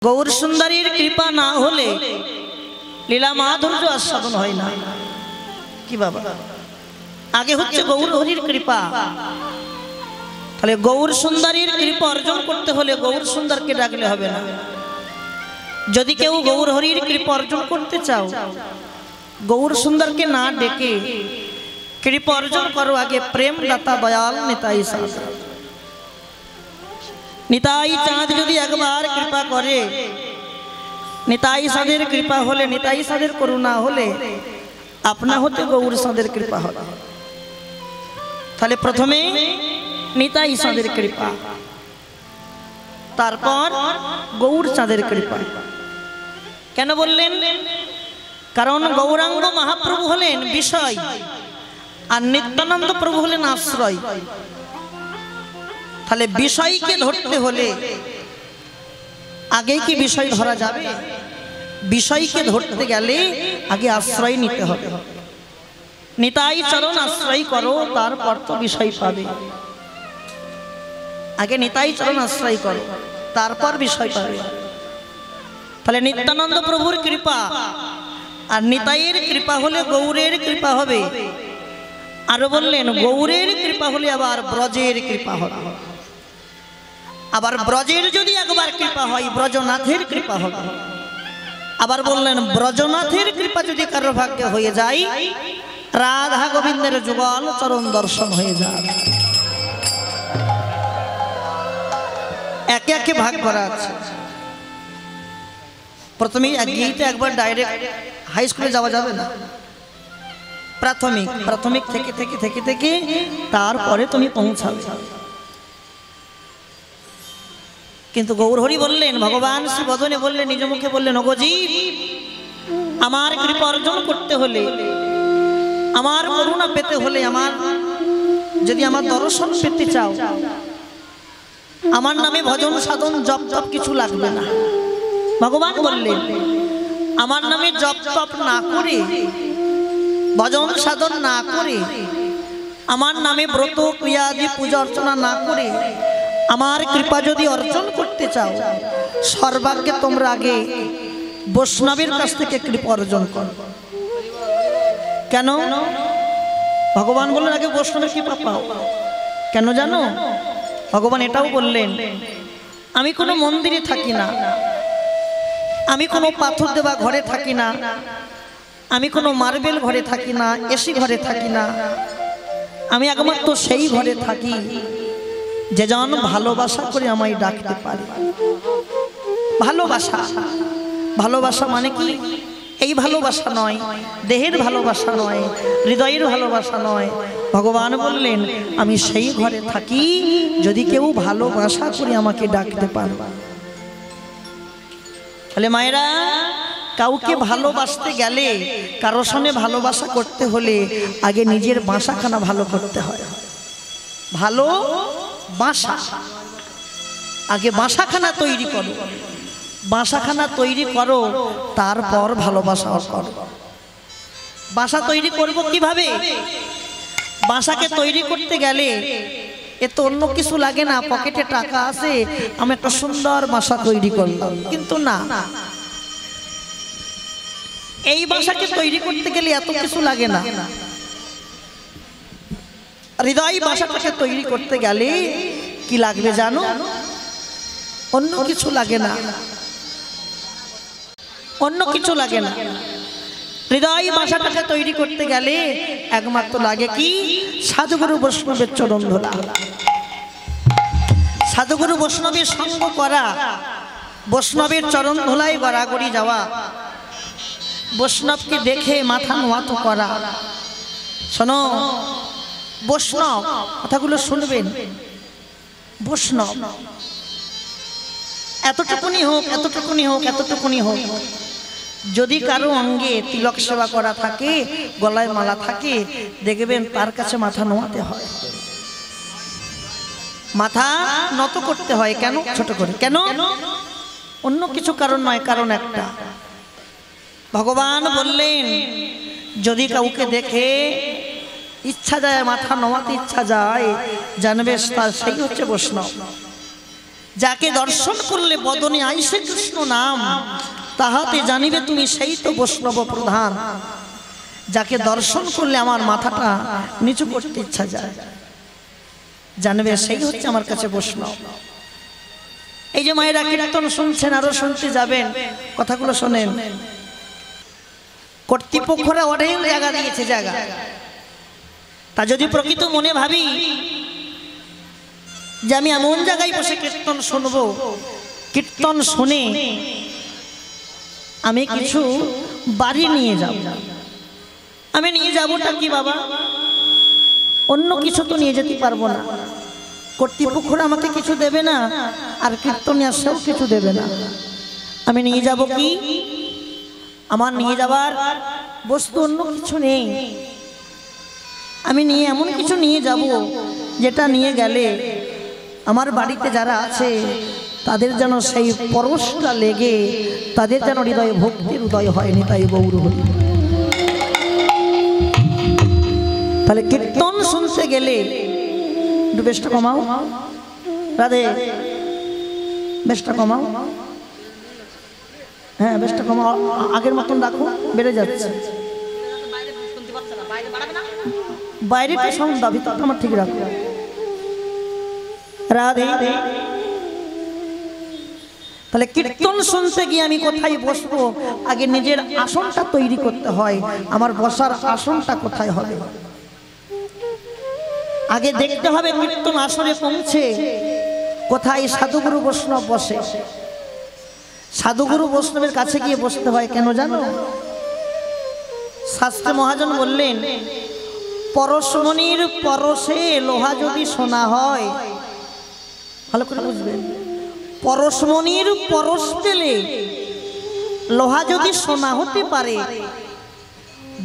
গৌর সুন্দরীর কৃপা না হলে লীলা মাধুর্য আস্বাদন হয় না। কি বাবা, আগে হচ্ছে গৌর হরির কৃপা। তাহলে গৌর সুন্দরীর কৃপা অর্জন করতে হলে গৌর সুন্দরকে ডাকলে হবে না। যদি কেউ গৌর হরির কৃপা অর্জন করতে চাও, গৌর সুন্দরকে না ডেকে কৃপা অর্জন করো আগে প্রেম দাতা দয়াল নিতাই চাঁদ। নিতাই চাঁদ যদি একবার কৃপা করে, নিতাই চাঁদের কৃপা হলে, নিতাই চাঁদের করুণা হলে আপনা হতে গৌর চাঁদের কৃপা হবে। তাহলে প্রথমে নিতাই চাঁদের কৃপা, তারপর গৌর চাঁদের কৃপা। কেন বললেন? কারণ গৌরাঙ্গ মহাপ্রভু হলেন বিষয় আর নিত্যানন্দ প্রভু হলেন আশ্রয়। তাহলে বিষয়কে ধরতে হলে আগে কি বিষয় ধরা যাবে? বিষয়কে ধরতে গেলে আগে আশ্রয় নিতে হবে। নিতাই চরণ আশ্রয় করো, তারপর তো বিষয় পাবে। আগে নিতাই চরণ আশ্রয় করো, তারপর বিষয় পাবে। তাহলে নিত্যানন্দ প্রভুর কৃপা আর নিতাইয়ের কৃপা হলে গৌরের কৃপা হবে। আরো বললেন গৌরের কৃপা হলে আবার ব্রজের কৃপা হবে। আবার ব্রজের যদি একবার কৃপা হয় ব্রজনাথের কৃপা হবে। আবার বললেন ব্রজনাথের কৃপা যদি কারো ভাগ্যে হয়ে যায় রাধা গোবিন্দের যুগল চরণ দর্শন হয়ে যায়। একে একে ভাগ করা আছে। প্রথমে একবার ডাইরেক্ট হাই স্কুলে যাওয়া যাবে না। প্রাথমিক থেকে থেকে থেকে থেকে তারপরে তুমি পৌঁছাবে। কিন্তু গৌরহরি বললেন, ভগবান শ্রী বদনে বললেন, নিজ মুখে বললেন, ওগো জীব, আমার কৃপা অর্জন করতে হলে, আমার করুণা পেতে হলে, যদি আমার দর্শন পেতে চাও, আমার নামে ভজন সাধন জপ তপ কিছু লাগবে না। ভগবান বললেন আমার নামে জপ তপ না করে, ভজন সাধন না করে, আমার নামে ব্রত ক্রিয়াদি পূজা অর্চনা না করে আমার কৃপা যদি অর্জন করতে চাও, সর্বাগ্যে তোমরা আগে বৈষ্ণবের কাছ থেকে কৃপা অর্জন করো। কেন? ভগবান বললেন আগে বৈষ্ণবের কৃপা পাও। কেন জানো? ভগবান এটাও বললেন, আমি কোনো মন্দিরে থাকি না, আমি কোনো পাথর দেওয়া ঘরে থাকি না, আমি কোনো মার্বেল ঘরে থাকি না, এসি ঘরে থাকি না, আমি একমাত্র সেই ঘরে থাকি যে জন ভালোবাসা করে আমায় ডাকতে পারে। ভালোবাসা, ভালোবাসা মানে কি? এই ভালোবাসা নয়, দেহের ভালোবাসা নয়, হৃদয়ের ভালোবাসা নয়। ভগবান বললেন আমি সেই ঘরে থাকি যদি কেউ ভালোবাসা করে আমাকে ডাকতে পারে। তাহলে মায়েরা, কাউকে ভালোবাসতে গেলে, কারো সঙ্গে ভালোবাসা করতে হলে আগে নিজের বাসাখানা ভালো করতে হয়। ভালো বাসা, আগে বাসাখানা তৈরি করো, বাসাখানা তৈরি করো, তারপর ভালোবাসা করো। বাসা তৈরি করব কিভাবে? বাসাকে তৈরি করতে গেলে এ তো অন্য কিছু লাগে না, পকেটে টাকা আছে, আমি একটা সুন্দর বাসা তৈরি করলাম। কিন্তু না, এই বাসাকে তৈরি করতে গেলে এত কিছু লাগে না। হৃদয় বাসাটাকে তৈরি করতে গেলে কি লাগবে জানো? অন্য কিছু লাগে না, অন্য কিছু লাগে না। হৃদয় বাসাটাকে তৈরি করতে গেলে একমাত্র লাগে কি? সাধুগুরু বৈষ্ণবের চরণ ধরা, সাধুগুরু বৈষ্ণবের সঙ্গ করা, বৈষ্ণবের চরণ ধুলায় গড়াগড়ি যাওয়া, বৈষ্ণবকে দেখে মাথা নোয়াত করা। শোনো, বৈষ্ণব, কথাগুলো শুনবেন, বৈষ্ণব এতটুকুনি হোক, এতটুকুনি হোক, এতটুকুনি হোক। যদি কারো অঙ্গে তিলক সেবা করা থাকে, গলায় মালা থাকে, দেখবেন তার কাছে মাথা নোয়াতে হয়, মাথা নত করতে হয়। কেন? ছোট করে। কেন? অন্য কিছু কারণ নয়, কারণ একটা, ভগবান বললেন যদি কাউকে দেখে ইচ্ছা যায়, মাথা নোয়াতে ইচ্ছা যায়, জানবে তার সেই হচ্ছে বৈষ্ণব। যাকে দর্শন করলে বদনে আইসে কৃষ্ণ নাম, তাহাতে জানিবে তুমি সেই তো বৈষ্ণব প্রধান। যাকে দর্শন করলে আমার মাথাটা নিচু করতে ইচ্ছা যায়, জানবে সেই হচ্ছে আমার কাছে বৈষ্ণব। এই যে মায়েরা কীর্তন শুনছেন, আরো শুনতে যাবেন, কথাগুলো শোনেন। কর্তৃপক্ষরা অঢেল জায়গা দিয়েছে, জায়গা। তা যদি প্রকৃত মনে ভাবি যে আমি এমন জায়গায় বসে কীর্তন শুনবো, কীর্তন শুনে আমি কিছু বাড়ি নিয়ে যাব, আমি নিয়ে যাবোটা কি বাবা? অন্য কিছু তো নিয়ে যেতে পারবো না। কর্তৃপক্ষরা আমাকে কিছু দেবে না, আর কীর্তনে আসেও কিছু দেবে না। আমি নিয়ে যাব কি? আমার নিয়ে যাবার বস্তু অন্য কিছু নেই। আমি নিয়ে এমন কিছু নিয়ে যাব যেটা নিয়ে গেলে আমার বাড়িতে যারা আছে তাদের যেন সেই পরশটা লেগে তাদের যেন হৃদয়ে ভক্তির উদয় হয়নি, তাই গৌর হরি। তাহলে কীর্তন শুনতে গেলে একটু বেশটা কমাও, রাধে বেশটা কমাও, হ্যাঁ বেশটা কমাও, আগের মতন রাখো, বেড়ে যাচ্ছে। বাইরে তো সাউন্ড দাবি, তো আমার ঠিক রাখো, রাধে। তাহলে কীর্তন শুনতে গিয়ে আমি কোথায় বসবো? আগে নিজের আসনটা তৈরি করতে হয়। আমার বসার আসনটা কোথায় হবে? আগে দেখতে হবে কীর্তন আসরে পৌঁছে কোথায় সাধুগুরু বৈষ্ণব বসে। সাধুগুরু বৈষ্ণবের কাছে গিয়ে বসতে হয় কেন জানো? শাস্ত্রে মহাজন বললেন, পরশমণির পরশে লোহা যদি সোনা হয়, ভালো করে বুঝবেন, পরশমণির পরশ পেলে লোহা যদি সোনা হতে পারে,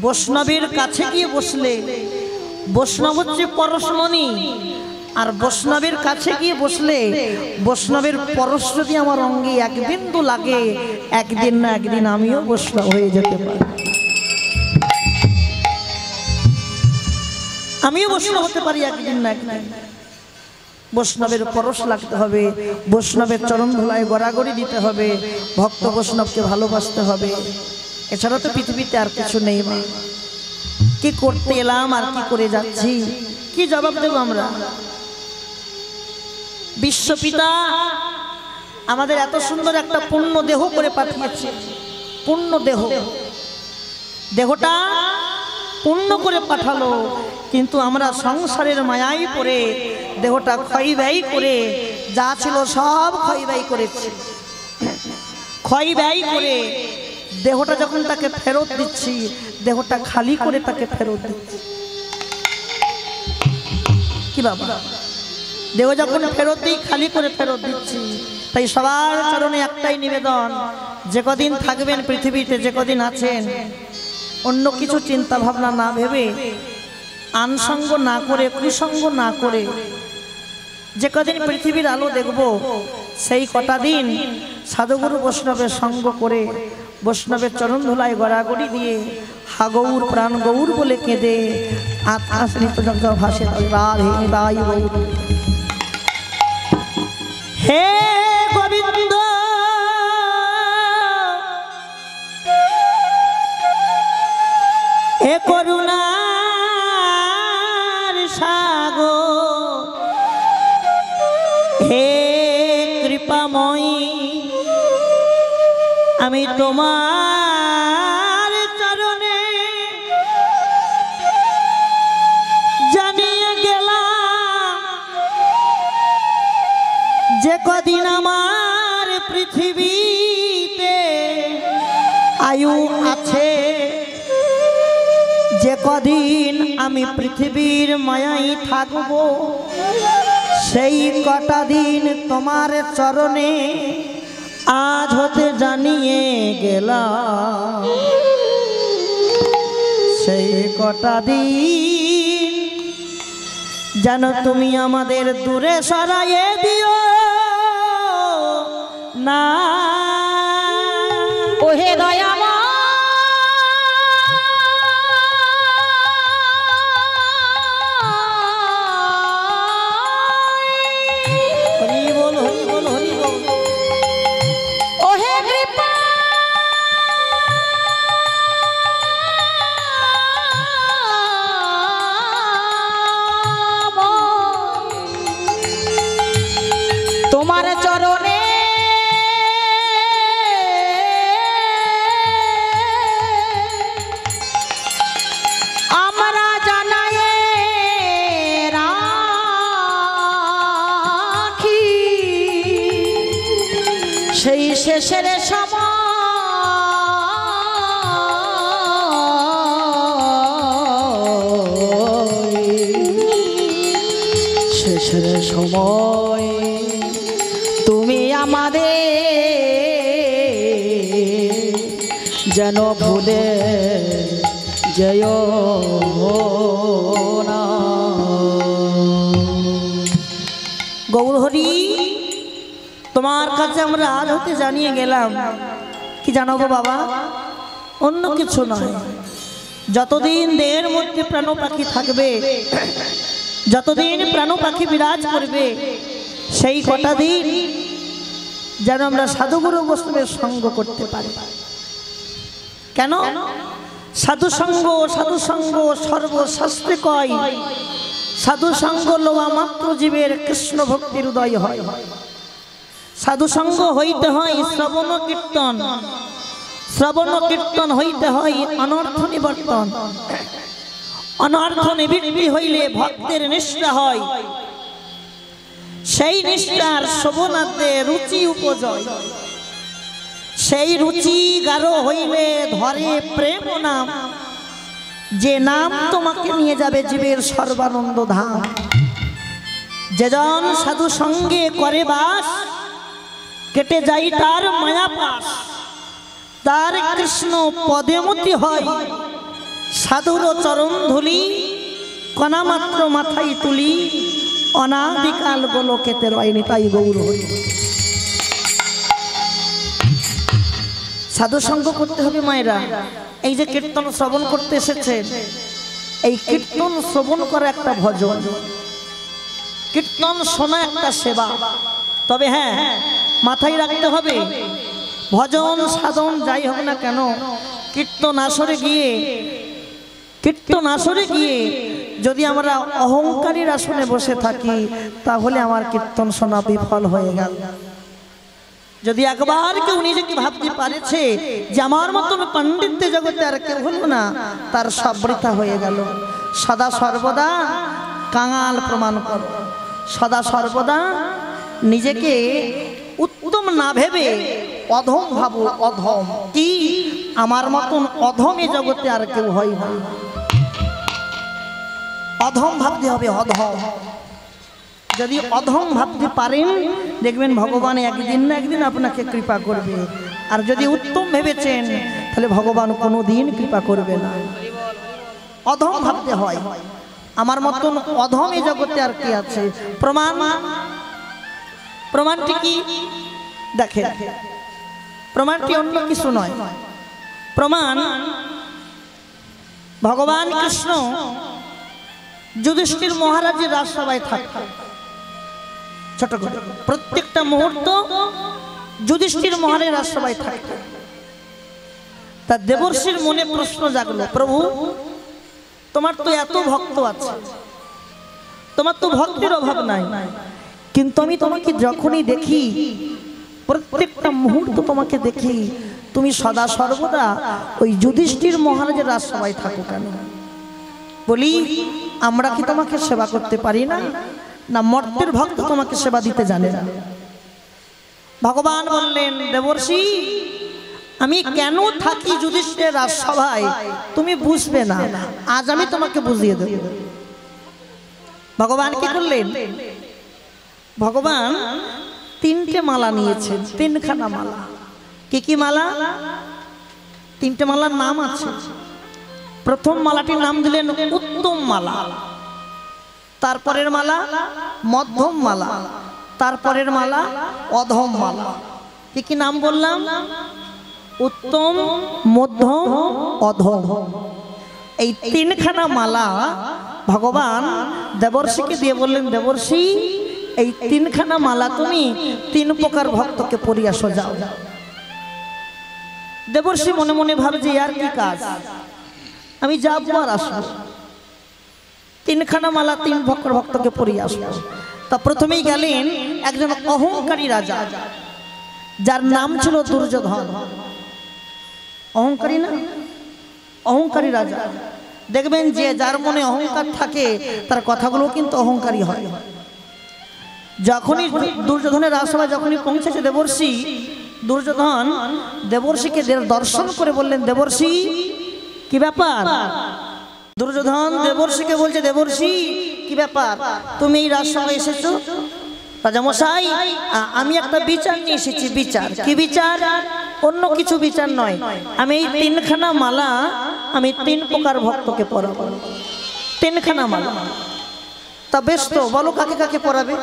বৈষ্ণবের কাছে গিয়ে বসলে বৈষ্ণব হচ্ছে পরশমণি, আর বৈষ্ণবের কাছে গিয়ে বসলে বৈষ্ণবের পরশ যদি আমার অঙ্গে এক বিন্দু লাগে, একদিন না একদিন আমিও বৈষ্ণব হয়ে যেতে পারি, আমিও বৈষ্ণব হতে পারি একদিন না একদিন। বৈষ্ণবের পরশ লাগতে হবে, বৈষ্ণবের চরণ ধুলায় গড়াগড়ি দিতে হবে, ভক্ত বৈষ্ণবকে ভালোবাসতে হবে। এছাড়া তো পৃথিবীতে আর কিছু নেই। মা কি করতে এলাম আর কি করে যাচ্ছি, কি জবাব দেব আমরা? বিশ্বপিতা আমাদের এত সুন্দর একটা পূর্ণ দেহ করে পাঠিয়েছে, পূর্ণ দেহ, দেহটা পূর্ণ করে পাঠালো, কিন্তু আমরা সংসারের মায়ায় পড়ে দেহটা ক্ষয় ব্যয় করে, যা ছিল সব ক্ষয় ব্যয় করেছি। ক্ষয় ব্যয় করে দেহটা যখন তাকে ফেরত দিচ্ছি, দেহটা খালি করে তাকে ফেরত দিচ্ছি। কি বাবা, দেহ যখন ফেরত দিই খালি করে ফেরত দিচ্ছি। তাই সবার চরণে একটাই নিবেদন, যে কদিন থাকবেন পৃথিবীতে, যে কদিন আছেন, অন্য কিছু চিন্তা ভাবনা না ভেবে, আনসঙ্গ না করে, কুসঙ্গ না করে, যে কদিন পৃথিবীর আলো দেখব, সেই কটা দিন সাধুগুরু বৈষ্ণবের সঙ্গ করে, বৈষ্ণবের চরণ ধুলায় গড়াগড়ি দিয়ে, হা গৌর প্রাণ গৌর বলে কেঁদে আত্মাশ্রিত ভাসে রাধে নিতাই গৌর। হে গোবিন্দ হে করুণার সাগর, হে কৃপাময়ী, আমি তোমার চরণে জানিয়ে গেলাম, যে কদিন আমার পৃথিবীতে আয়ু আছে, যে কদিন আমি পৃথিবীর মায়াই থাকব, সেই কটা দিন তোমার চরণে আজ হতে জানিয়ে গেলাম। সেই কটা দিন যেন তুমি আমাদের দূরে সরাইয়ে দিও না। ওহে দয়াময়, হরি বল হরি বল হরি শেষের সময় শেষের সময় তুমি আমাদের যেন ভুলে যেও না। গৌরহরি তোমার কাছে আমরা আজ হতে জানিয়ে গেলাম কি জানো গো বাবা, অন্য কিছু নয়, যতদিন দেহের মধ্যে প্রাণ পাখি থাকবে, যতদিন প্রাণ পাখি বিরাজ করবে, সেই কটা দিন যেন আমরা সাধুগুরু বৈষ্ণবের সঙ্গ করতে পারি। কেন? সাধু সঙ্গ সর্বশাস্ত্রে কয়, সাধু সঙ্গ লওয়া মাত্র জীবের কৃষ্ণ ভক্তির উদয় হয়। সাধু সঙ্গ হইতে হয় শ্রবণ কীর্তন, শ্রবণ কীর্তন হইতে হয় অনর্থ নিবর্তন, অনর্থ নিবৃত্তি হইলে ভক্তের নিষ্ঠা হয়, সেই নিষ্ঠার শোভনাতে রুচি উপজয়, সেই রুচি গাঢ় হইলে ধরে প্রেম নাম, যে নাম তোমাকে নিয়ে যাবে জীবের সর্বানন্দ ধাম। যেজন সাধু সঙ্গে করে বাস, কেটে যাই তার মায়া পাশ, তার কৃষ্ণ পদেমতি হয়, সাধুর চরণ ধুলি কণা মাত্র মাথায় তুলি, অনাদিকাল গোলকেতে রয়নি তাই গৌর হরি। সাধু সঙ্গ করতে হবে মায়েরা। এই যে কীর্তন শ্রবণ করতে এসেছেন, এই কীর্তন শ্রবণ করা একটা ভজন, কীর্তন শোনা একটা সেবা। তবে হ্যাঁ, মাথায় রাখতে হবে, ভজন সাধন যাই হোক না কেন, কীর্তন আসরে গিয়ে যদি আমরা অহংকারীর আসনে বসে থাকি, তাহলে আমার কীর্তন শোনা বিফল হয়ে গেল। যদি একবার কেউ নিজেকে ভাবতে পারেছে যে আমার মতন পণ্ডিত জগতে আর কেউ হলো না, তার সব বৃথা হয়ে গেল। সদা সর্বদা কাঙাল প্রমাণ করো, সদা সর্বদা নিজেকে উত্তম না ভেবে অধম ভাবো। অধম কি? আমার মতন অধম এ জগতে আর কেউ হয় না। অধম ভাবতে হবে, অধম। যদি অধম ভাবতে পারেন, দেখবেন ভগবান একদিন না একদিন আপনাকে কৃপা করবে। আর যদি উত্তম ভেবেছেন, তাহলে ভগবান কোনোদিন কৃপা করবে না। অধম ভাবতে হয়, আমার মতন অধম এ জগতে আর কি আছে। প্রমাণটি কি দেখে, প্রমাণটি অন্য কিছু নয়। প্রমাণ ভগবান কৃষ্ণ যুধিষ্ঠির মহারাজের রাজসভায় থাকতেন। ছোট করে প্রত্যেকটা মুহূর্ত যুধিষ্ঠির মহারাজের রাজসভায় থাকতেন। তার দেবর্ষির মনে প্রশ্ন জাগলো, প্রভু তোমার তো এত ভক্ত আছে, তোমার তো ভক্তির অভাব নাই, কিন্তু আমি তোমাকে যখনই দেখি, প্রত্যেকটা মুহূর্ত তোমাকে দেখি, তুমি সদা সর্বদা ওই যুধিষ্ঠির মহারাজের রাজসভায় থাকো কেন? বলি, আমরা কি তোমাকে সেবা করতে পারি না? না মর্তের ভক্ত তোমাকে সেবা দিতে জানে না? ভগবান বললেন, দেবর্ষি আমি কেন থাকি যুধিষ্ঠিরের রাজসভায় তুমি বুঝবে না, আজ আমি তোমাকে বুঝিয়ে দেব। ভগবান কি করলেন? ভগবান তিনটে মালা নিয়েছেন, তিনখানা মালা। কি কি মালা? তিনটে মালার নাম আছে। প্রথম মালাটির নাম দিলেন উত্তম মালা, তারপরের মালা মধ্যম মালা, তারপরের মালা অধম মালা। কি কি নাম বললাম? উত্তম, মধ্যম, অধম। এই তিনখানা মালা ভগবান দেবর্ষিকে দিয়ে বললেন, দেবর্ষি এই তিনখানা মালা তুমি তিন প্রকার ভক্তকে পরিয়া সজাও। দেবর্ষি মনে মনে ভাবছে, আর কি কাজ, আমি যাবো আর আসবো, তিনখানা মালা তিন প্রকার ভক্তকে পরিয়ে আসবো। তা প্রথমেই গেলেন একজন অহংকারী রাজা, যার নাম ছিল দুর্যোধন। অহংকারী না, অহংকারী রাজা। দেখবেন যে যার মনে অহংকার থাকে, তার কথাগুলো কিন্তু অহংকারী হয়। যখনই দুর্যোধনের রাজসভায় যখনই পৌঁছেছে দেবর্ষি, দুর্যোধন দেবর্ষিকে দর্শন করে বললেন, দেবর্ষি কি ব্যাপার? দুর্যোধন দেবর্ষিকে বলছে, দেবর্ষি কি ব্যাপার, তুমি এই রাজসভায় এসেছো? রাজামশাই, আমি একটা বিচার নিয়ে এসেছি। বিচার? কি বিচার? অন্য কিছু বিচার নয়, আমি এই তিনখানা মালা আমি তিন প্রকার ভক্তকে পরাবো। তিনখানা মালা। তা বেশ, তো বলো কাকে কাকে পরাবে?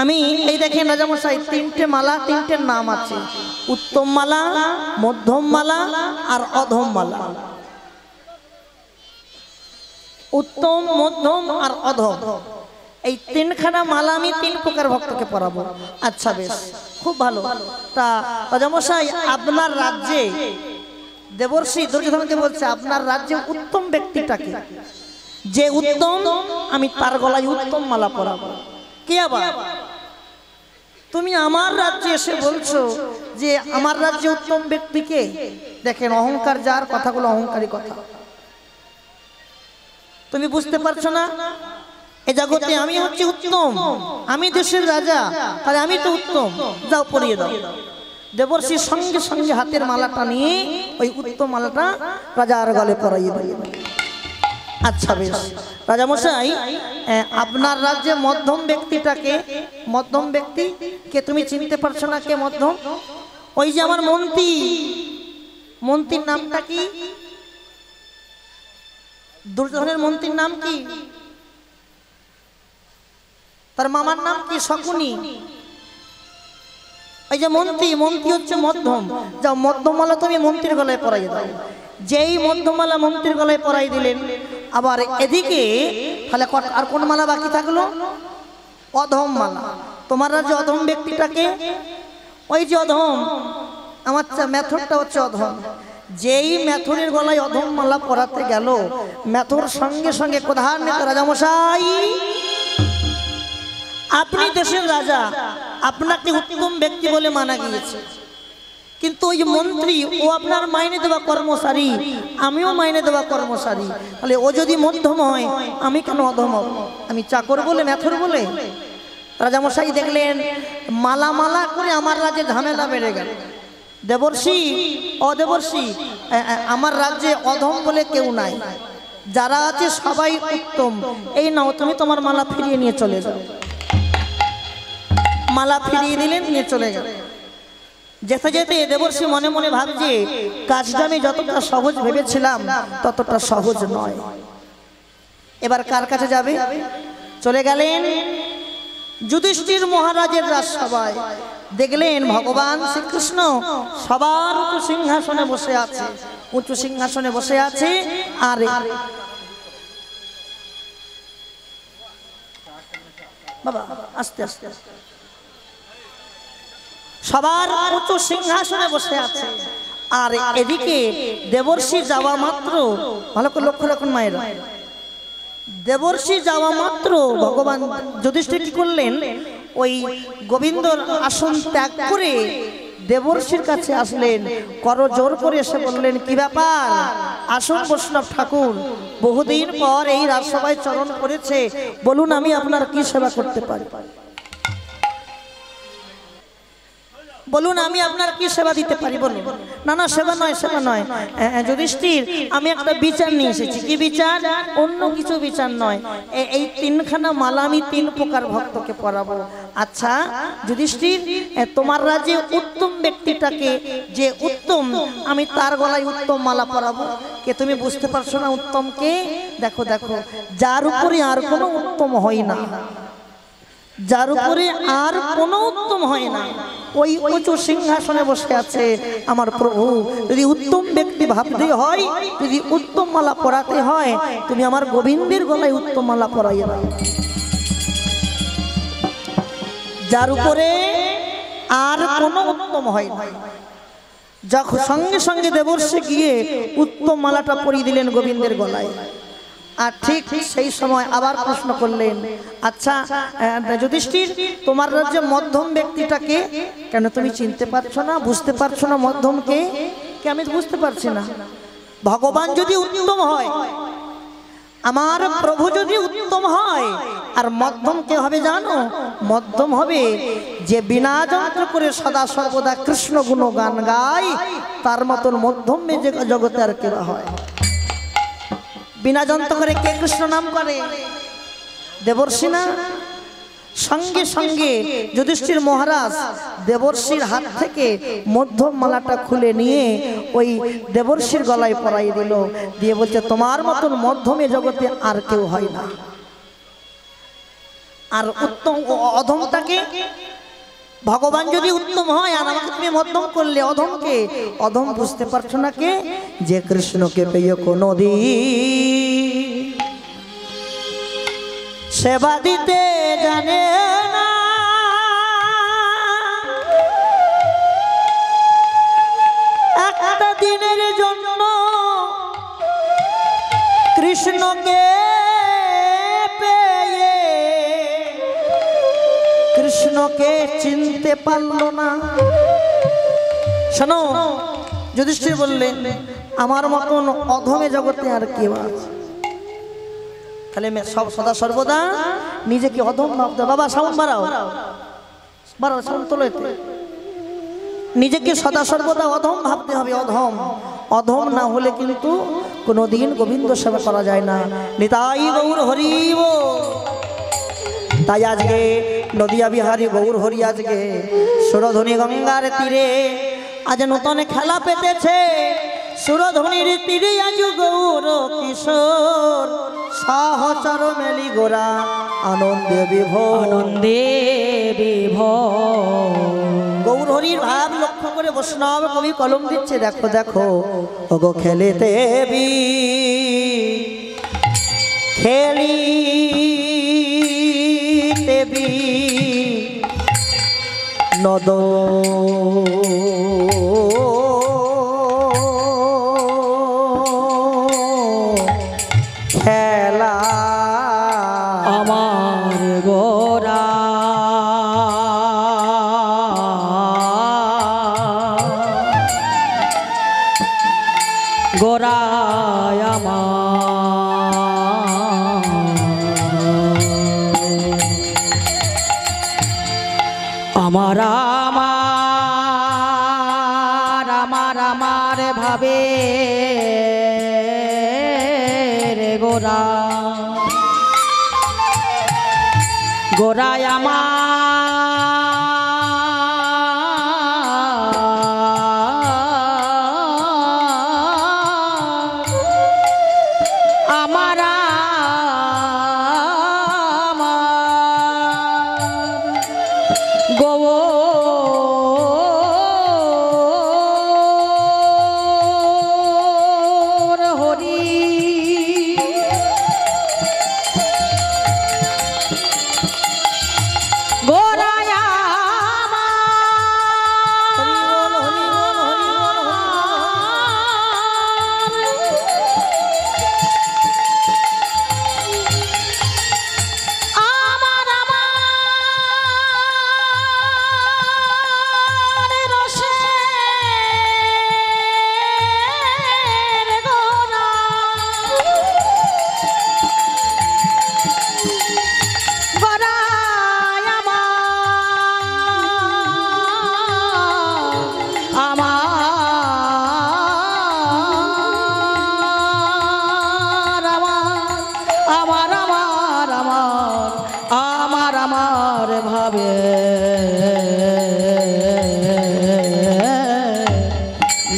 আমি এই দেখেন রাজামশাই, তিনটে মালা, তিনটে নাম আছে, উত্তম মালা, মধ্যম মালা আর অধম মালা। উত্তম, মধ্যম আর অধম, এই তিনখানা মালা আমি তিন প্রকার ভক্তকে পরাবো। আচ্ছা বেশ, খুব ভালো। তা রাজামশাই, আপনার রাজ্যে, দেবর্ষি দুর্যোধনকে বলছে, আপনার রাজ্যে উত্তম ব্যক্তিটাকে, যে উত্তম আমি তার গলায় উত্তম মালা পরাবো। কি আবার তুমি আমার রাজ্যে এসে বলছো যে আমার রাজ্যে উত্তম ব্যক্তিকে? দেখেন অহংকার যার, কথাগুলো অহংকারী কথা। তুমি বুঝতে পারছো না এই জগতে আমি হচ্ছে উত্তম, আমি দেশের রাজা, তাহলে আমি তো উত্তম, যাও পরিয়ে দাও। দেবর্ষি সঙ্গে সঙ্গে হাতের মালাটা নিয়ে ওই উত্তম মালাটা রাজার গলে পরাইয়ে দিল। আচ্ছা বেশ, রাজামশাই, আপনার রাজ্যে মধ্যম ব্যক্তিটাকে, মধ্যম ব্যক্তি কে তুমি চিনতে পারছো না? কে মধ্যম? ওই যে আমার মন্ত্রী, মন্ত্রীর নামটা কি? দুর্যোধনের মন্ত্রীর নাম কি? তার মামার নাম কি? শকুনি। এই যে মন্ত্রী, মন্ত্রী হচ্ছে মধ্যম। যাও মধ্যমালা তুমি মন্ত্রীর গলায় পরাই দাও। যেই মধ্যমালা মন্ত্রীর গলায় পরাই দিলেন, আবার এদিকে তাহলে আর কোন মালা বাকি থাকলো? অধম মালা। তোমার রাজ্যে অধম ব্যক্তিটাকে? ওই যে অধম, আমার মেথরটা হচ্ছে অধম। যেই মেথরের গলায় অধম মালা পরাতে গেল, মেথর সঙ্গে সঙ্গে প্রধান নেতা, রাজামশাই আপনি দেশের রাজা, আপনাকে উত্তম ব্যক্তি বলে মানা গিয়েছে, কিন্তু ওই মন্ত্রী ও আপনার মাইনে দেওয়া কর্মচারী, আমিও মাইনে দেওয়া কর্মচারী, তাহলে ও যদি মধ্যম হয় আমি কেন অধম হব? আমি চাকর বলে, মেথর বলে? রাজামশাই দেখলেন মালা মালা করে আমার রাজ্যে ঝামেলা বেড়ে গেল। দেবর্ষি, দেবর্ষি, আমার রাজ্যে অধম বলে কেউ নাই, যারা আছে সবাই উত্তম। এই নাও, তুমি তোমার মালা ফিরিয়ে নিয়ে চলে যাও। মালা ফিরিয়ে দিলেন, নিয়ে চলে গেল। যেতে যেতে দেবর্ষি মনে মনে ভাবছে, কাজটা আমি যতটা সহজ ভেবেছিলাম ততটা সহজ নয়। এবার কার কাছে যাবে? চলে গেলেন যুধিষ্ঠির মহারাজের রাজসভায়। দেখলেন ভগবান শ্রীকৃষ্ণ সবার উঁচু সিংহাসনে বসে আছে, উঁচু সিংহাসনে বসে আছে। আর বাবা আস্তে আস্তে, সবার উঁচু সিংহাসনে বসে আছে। আর এদিকে দেবর্ষি যাওয়া মাত্র, ভালো করে লক্ষ্য রাখুন মায়েরা, দেবর্ষি যাওয়া মাত্র ভগবান যুধিষ্ঠির কি করলেন? ওই গোবিন্দর আসন ত্যাগ করে দেবর্ষির কাছে আসলেন, করজোর করে এসে বললেন, কি ব্যাপার? আসুন বৈষ্ণব ঠাকুর, বহুদিন পর এই রাজসভায় চরণ করেছে, বলুন আমি আপনার কি সেবা করতে পারি? বলুন আমি আপনার কি সেবা দিতে পারি? বলুন। না না, সেবা নয়, সেবা নয়। যুধিষ্ঠির, আমি একটা বিচার নিয়ে এসেছি। কি বিচার? অন্য কিছু বিচার নয়, এই তিনখানা মালা আমি তিন প্রকার ভক্তকে পরাবো। আচ্ছা যুধিষ্ঠির, তোমার রাজ্যে উত্তম ব্যক্তিটাকে, যে উত্তম আমি তার গলায় উত্তম মালা পরাবো। কে তুমি বুঝতে পারছো না উত্তম কে? দেখো দেখো, যার উপরে আর কোনো উত্তম হয় না, যার উপরে আর কোনো উত্তম হয় না, ওই উঁচু সিংহাসনে বসে আছে আমার প্রভু। যদি উত্তম ব্যক্তি ভাবতে হয়, যদি উত্তম মালা পরাতে হয়, তুমি আমার গোবিন্দের গলায় উত্তম মালা পরাইয়া দাও। যার উপরে আর কোনো উত্তম হয় না। যখন সঙ্গে সঙ্গে দেবর্ষি গিয়ে উত্তম মালাটা পরিয়ে দিলেন গোবিন্দের গলায়। আর ঠিক সেই সময় আবার প্রশ্ন করলেন, আচ্ছা যুধিষ্ঠির, তোমার রাজ্যে মধ্যম ব্যক্তিটাকে? কেন তুমি চিনতে পারছো না, বুঝতে পারছো না মধ্যমকে? কে? আমি বুঝতে পারছি না। ভগবান যদি উত্তম হয়, আমার প্রভু যদি উত্তম হয়, আর মধ্যম কে হবে জানো? মধ্যম হবে যে বিনা যন্ত্র করে সদা সর্বদা কৃষ্ণ গুণ গান গায়, তার মতন মধ্যম যে জগতে আর কেউ হয়। বিনা যন্ত্র করে কে কৃষ্ণ নাম করে? দেবর্ষি না? সঙ্গে সঙ্গে যুধিষ্ঠির মহারাজ দেবর্ষির হাত থেকে মধ্যম মালাটা খুলে নিয়ে ওই দেবর্ষির গলায় পরাই দিল, দিয়ে বলছে তোমার মতন মধ্যমে জগতে আর কেউ হয় না। আর উত্তম অধমটাকে, ভগবান যদি উত্তম হয় আর আমাকে তুমি মধ্যম করলে, অধমকে অধম বুঝতে পারছো না কে? যে কৃষ্ণকে পেয়ে কোনদিন সেবা দিতে জানে না, একটা দিনের জন্য কৃষ্ণকে পেয়ে কৃষ্ণকে চিনতে পারল না। শোনো, যুধিষ্ঠির বললেন আমার মতন অধমে জগতে আর কেউ আছে? তাহলে সব সদা সর্বদা নিজেকে অধম ভাবতে। বাবা সাউন্ড বাড়াও, বাড়াও সাউন্ড তোলো। নিজেকে সদা সর্বদা অধম ভাবতে হবে। অধম, অধম না হলে কিন্তু কোনোদিন গোবিন্দ সেবা করা যায় না। নিতাই গৌর হরি বল। তাই আজকে নদিয়া বিহারী গৌর হরি আজকে সুরধনী গঙ্গার তীরে আজ নতুন খেলা পেতেছে। সুরধনীর তীরে আজ গৌর কিশোর সহচর মেলি গোরা আনন্দে বিভোর, আনন্দে বিভোর। গৌর হরির ভাব লক্ষ্য করে বৈষ্ণব কবি কলম দিচ্ছে, দেখো দেখো ওগো খেলেতে বি খেলি দেবী নদ খেলা আমার গোরা, গোরায় আমার আমার আমার আমার ভাবে রে গোরা, গোরায়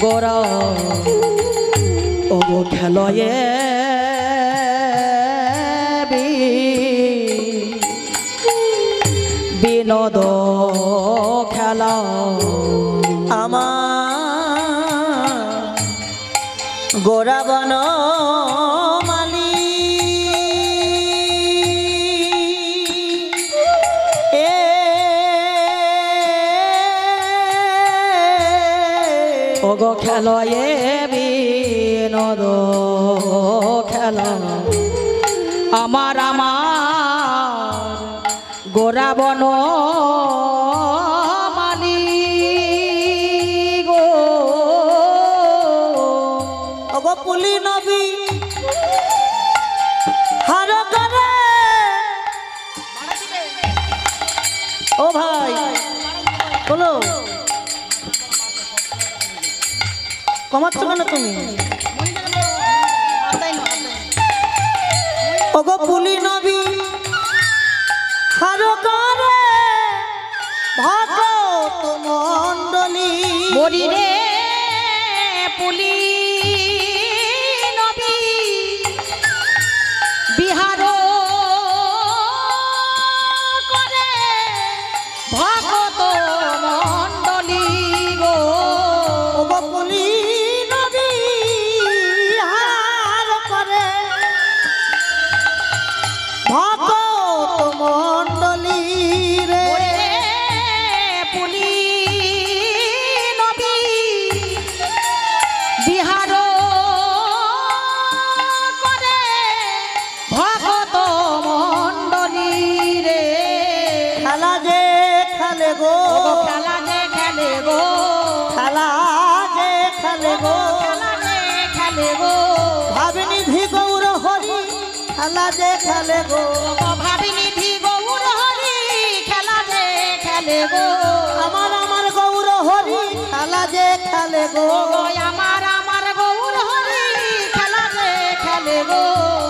গোরা ওগো খেলয়ে বিনোদ খেলা আমার গোরা বন মালি ওগো খেলয়ে বিনোদ খেলা আমার আমার গোরা বন মালি গো ওগো পুলি নবী হার করে ও ভাই বলো কমাচ্ছ কেন তুমি? ওগো পুলি নবী হারো করে ভক্ত মণ্ডলী মরি রে পুলি নবী বিহার করে ভক্ত মণ্ডলী গো। ওগো পুলি নবী হার করে ভক্ত মণ্ডলী রে পুলি নবী বিহার করে ভক্ত মণ্ডলী রে। খেলা যে খেলে গো খেলা যে খেলে গো খেলা যে খেলে গো খেলা যে খেলে গো ভাবিনিধি গৌর হরি খেলা যে খেলে গো ভাবিনিধি গৌর হরি খেলা যে খেলে গো। আমার গৌর হরি খেলা যে খেলে গো আমার গৌর হরি খেলা যে খেলে গো।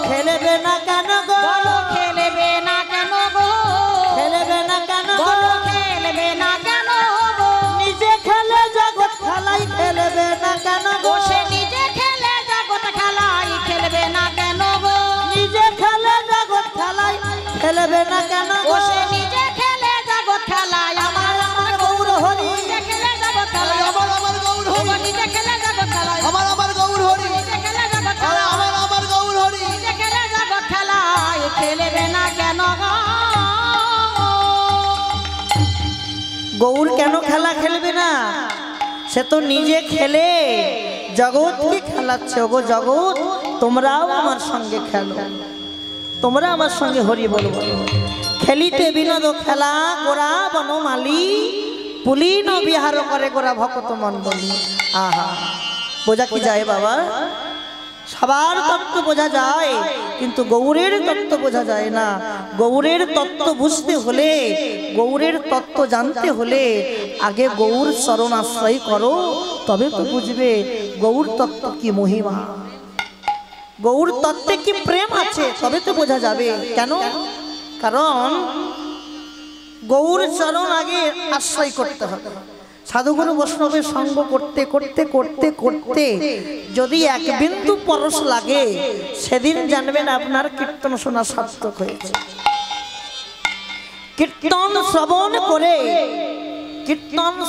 খেলবে না কেন গো বলো খেলবে না কেন গো খেলবে না কেন গো বলো খেলবে না কেন গো। নিজে খেলে জগৎ খেলাই খেলবে না কেন গো সে নিজে খেলে জগৎ খেলাই খেলবে না কেন গো। নিজে খেলে জগৎ খেলাই খেলবে না কেন গো সে নিজে খেলে জগৎ খেলাই আমার গৌর হরি নিজে খেলে জগৎ খেলাই আমার গৌর হরি নিজে খেলে জগৎ খেলাই আমার গৌর হরি নিজে খেলে জগৎ খেলাই আমার গৌর হরি নিজে খেলে জগৎ খেলাই খেলবে না কেন গো। গৌর কেন খেলা খেলবে না? সে তো নিজে খেলে জগৎকে খেলাচ্ছে। ওগো জগৎ তোমরাও আমার সঙ্গে খেলো, তোমরা আমার সঙ্গে হরি বলবো। খেলিতে বিনোদ খেলা গোরা বনমালী পুলিন বিহার করে গোরা ভক্ত মণ্ডলী। আহা বোঝা কি যায় বাবা? সবার তত্ত্ব বোঝা যায় কিন্তু গৌরের তত্ত্ব বোঝা যায় না। গৌরের তত্ত্ব বুঝতে হলে গৌরের তত্ত্ব জানতে হলে আগে গৌর চরণ আশ্রয় করো, তবে তো বুঝবে গৌর তত্ত্ব কি মহিমা, গৌর তত্ত্বে কি প্রেম আছে, তবে তো বোঝা যাবে। কেন? কারণ গৌর চরণ আগে আশ্রয় করতে হবে। সাধুগুরু বৈষ্ণবের সঙ্গ করতে করতে করতে করতে যদি এক বিন্দু পরশ লাগে সেদিন জানবেন আপনার কীর্তন শোনা সার্থক হয়েছে। কীর্তন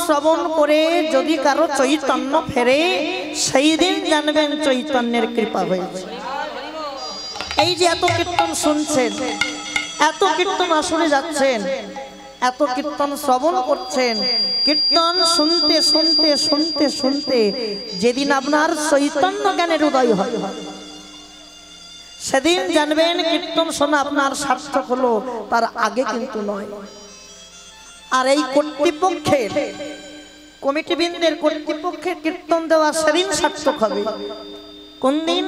শ্রবণ করে যদি কারো চৈতন্য ফেরে সেই দিন জানবেন চৈতন্যের কৃপা হয়েছে। এই যে এত কীর্তন শুনছেন, এত কীর্তন আসরে যাচ্ছেন, এত কীর্তন শ্রবণ করছেন, কীর্তন শুনতে শুনতে শুনতে শুনতে যেদিন আপনার চৈতন্য জ্ঞানের উদয় হয় সেদিন জানবেন কীর্তন শোনা আপনার সার্থক হলো, তার আগে কিন্তু নয়। আর এই কর্তৃপক্ষের কমিটিবৃন্দের কর্তৃপক্ষের কীর্তন দেওয়া সেদিন সার্থক হবে। কোন দিন?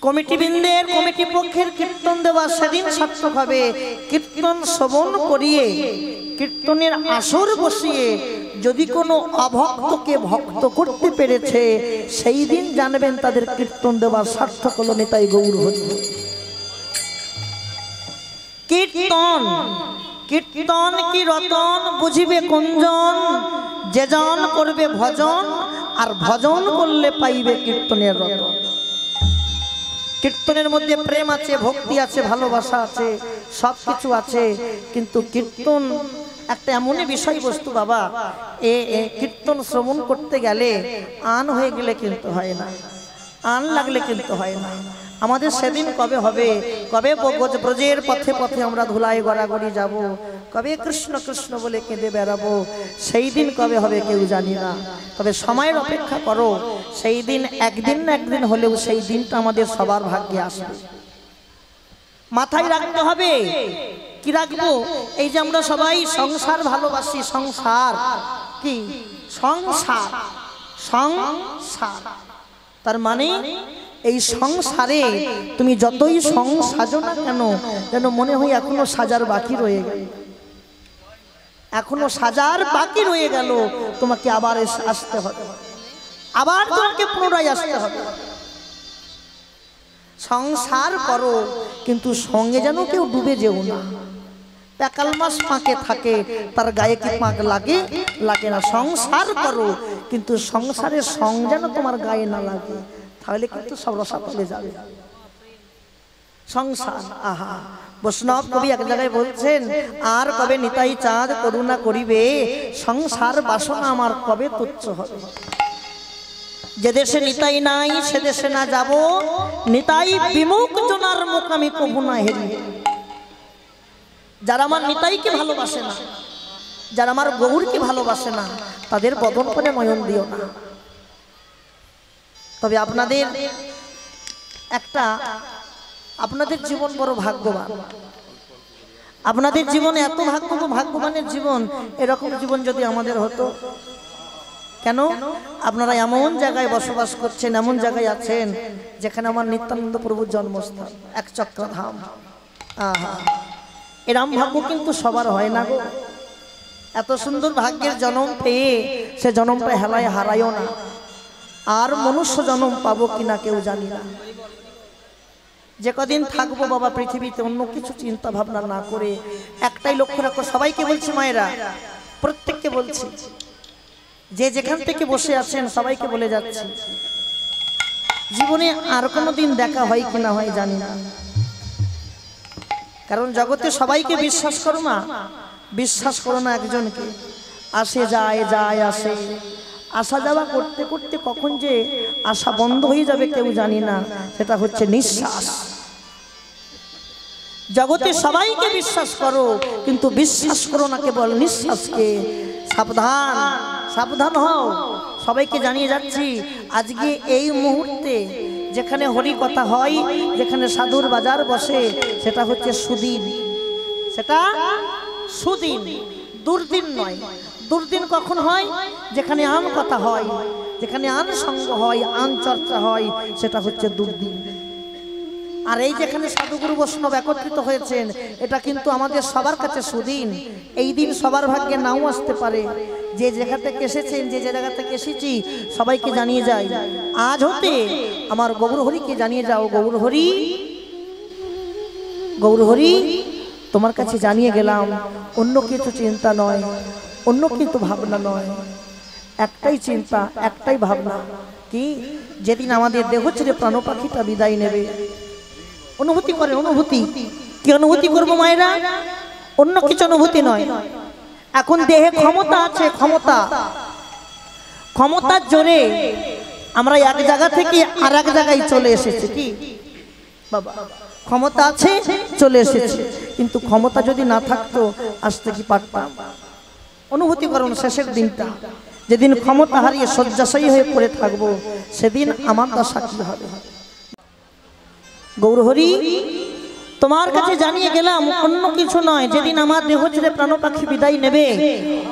কমিটিবৃন্দের কমিটি পক্ষের কীর্তন দেওয়া সেদিন সার্থক হবে। কীর্তন শ্রবণ করিয়ে কীর্তনের আসর বসিয়ে যদি কোনো অভক্তকে ভক্ত করতে পেরেছে সেই দিন জানবেন তাদের কীর্তন দেওয়া সার্থক হলো। নিতাই গৌর হরি। কীর্তন কীর্তন কি রতন বুঝিবে কোনজন, যে জন করবে ভজন আর ভজন করলে পাইবে কীর্তনের রতন। কীর্তনের মধ্যে প্রেম আছে, ভক্তি আছে, ভালোবাসা আছে, সব কিছু আছে, কিন্তু কীর্তন একটা এমনই বিষয়বস্তু বাবা, কীর্তন শ্রবণ করতে গেলে আন হয়ে গেলে কিন্তু হয় না, আন লাগলে কিন্তু হয় না। আমাদের সেদিন কবে হবে? কবে ব্রজের পথে পথে আমরা ধুলায় গড়াগড়ি যাব, কবে কৃষ্ণ কৃষ্ণ বলে কেঁদে বেড়াবো, সেই দিন কবে হবে কেউ জানি না। তবে সময়ের অপেক্ষা করো, সেই দিন একদিন না একদিন হলেও সেই দিনটা আমাদের সবার ভাগ্যে আসবে। মাথায় রাখতে হবে। কি রাখবো? এই যে আমরা সবাই সংসার ভালোবাসি, সংসার কি? সংসার, সংসার তার মানে এই সংসারে তুমি যতই সাজো না কেন, যেন মনে হয় এখনো সাজার বাকি রয়ে গেল। এখনো সাজার বাকি রয়ে গেল, তোমাকে আবার আসতে হবে, আবার তোমাকে পুনরায় আসতে হবে। সংসার করো কিন্তু সঙ্গে যেন কেউ ডুবে যেও না। প্যাকাল মাছ পাঁকে থাকে, তার গায়ে কি পাঁক লাগে? লাগে না। সংসার করো কিন্তু সংসারের সং যেন তোমার গায়ে না লাগে, তাহলে কিন্তু সব রসা চলে যাবে। সংসার, আহা, বৈষ্ণব কবি এক জায়গায় বলছেন, আর কবে নিতাই চাঁদ করুণা করিবে, সংসার বাসনা আমার কবে তুচ্ছ হবে। যে দেশে নিতাই নাই সে দেশে না যাব, নিতাই বিমুখ জনার মুখ আমি কবু না হেরি। যারা আমার নিতাইকে ভালোবাসে না, যারা আমার গৌরকে ভালোবাসে না, তাদের বদন করে নয়ন দিও না। তবে আপনাদের একটা, আপনাদের জীবন বড় ভাগ্যবান। আপনাদের জীবনে এত ভাগ্যবানের জীবন, এরকম জীবন যদি আমাদের হতো। কেন? আপনারা এমন জায়গায় বসবাস করছেন, এমন জায়গায় আছেন যেখানে আমার নিত্যানন্দ প্রভুর জন্মস্থান, এক চক্রধাম। আহা, এরম ভাগ্য কিন্তু সবার হয় না গো। এত সুন্দর ভাগ্যের জন্ম পেয়ে সে জন্মটা হেলায় হারায়ও না। আর মনুষ্য জন্ম পাবো কিনা কেউ জানি না। যে কদিন থাকবো বাবা পৃথিবীতে, অন্য কিছু চিন্তা ভাবনা না করে একটাই লক্ষ্য রাখো। সবাইকে বলছি মায়েরা, প্রত্যেককে বলছি, যে যেখান থেকে বসে আছেন সবাইকে বলে যাচ্ছি, জীবনে আর কোনো দিন দেখা হয় কিনা হয় জানি না। কারণ জগতে সবাইকে বিশ্বাস করো না, বিশ্বাস করো না একজনকে। আসে যায়, যায় আসে, আসা যাওয়া করতে করতে কখন যে আশা বন্ধ হয়ে যাবে কেউ জানি না, সেটা হচ্ছে নিঃশ্বাস। জগতে সবাইকে বিশ্বাস করো কিন্তু বিশ্বাস করো না কেবল নিঃশ্বাসকে। সাবধান, সাবধান হও। সবাইকে জানিয়ে যাচ্ছি, আজকে এই মুহূর্তে যেখানে হরি কথা হয়, যেখানে সাধুর বাজার বসে, সেটা হচ্ছে সুদিন। সেটা সুদিন, দুর্দিন নয়। দুর্দিন কখন হয়? যেখানে আন কথা হয়, যেখানে আন সঙ্গ হয়, আন চর্চা হয়, সেটা হচ্ছে দুর্দিন। আর এই যেখানে সাধুগুরু বৈষ্ণব একত্রিত হয়েছেন, এটা কিন্তু আমাদের সবার কাছে সুদিন। এই দিন সবার ভাগ্যে নাও আসতে পারে। যে জায়গা থেকে এসেছেন, যে জায়গা থেকে এসেছি, সবাইকে জানিয়ে যাই, আজ হতে আমার গৌরহরিকে জানিয়ে যাও, গৌরহরি, গৌরহরি তোমার কাছে জানিয়ে গেলাম। অন্য কিছু চিন্তা নয়, অন্য কিছু ভাবনা নয়, একটাই চিন্তা, একটাই ভাবনা। কি? যেদিন আমাদের দেহ ছেড়ে প্রাণ পাখিটা বিদায় নেবে, অনুভূতি করেন। অনুভূতি কি অনুভূতি করবো মায়েরা? অন্য কিছু অনুভূতি নয়। এখন দেহে ক্ষমতা আছে, ক্ষমতা, ক্ষমতার জোরে আমরা এক জায়গা থেকে আর এক জায়গায় চলে এসেছি। কি বাবা? ক্ষমতা আছে, চলে এসেছি, কিন্তু ক্ষমতা যদি না থাকতো আসতে কি পারতাম? অনুভূতি করুন, শেষের দিনটা যেদিন ক্ষমতা হারিয়ে শয্যাশায়ী হয়ে পড়ে থাকবো, সেদিন আমার দশা কি হবে? গৌরহরি তোমার কাছে জানিয়ে গেলাম, অন্য কিছু নয়। যেদিন আমার দেহ ছেড়ে প্রাণ পাখি বিদায় নেবে,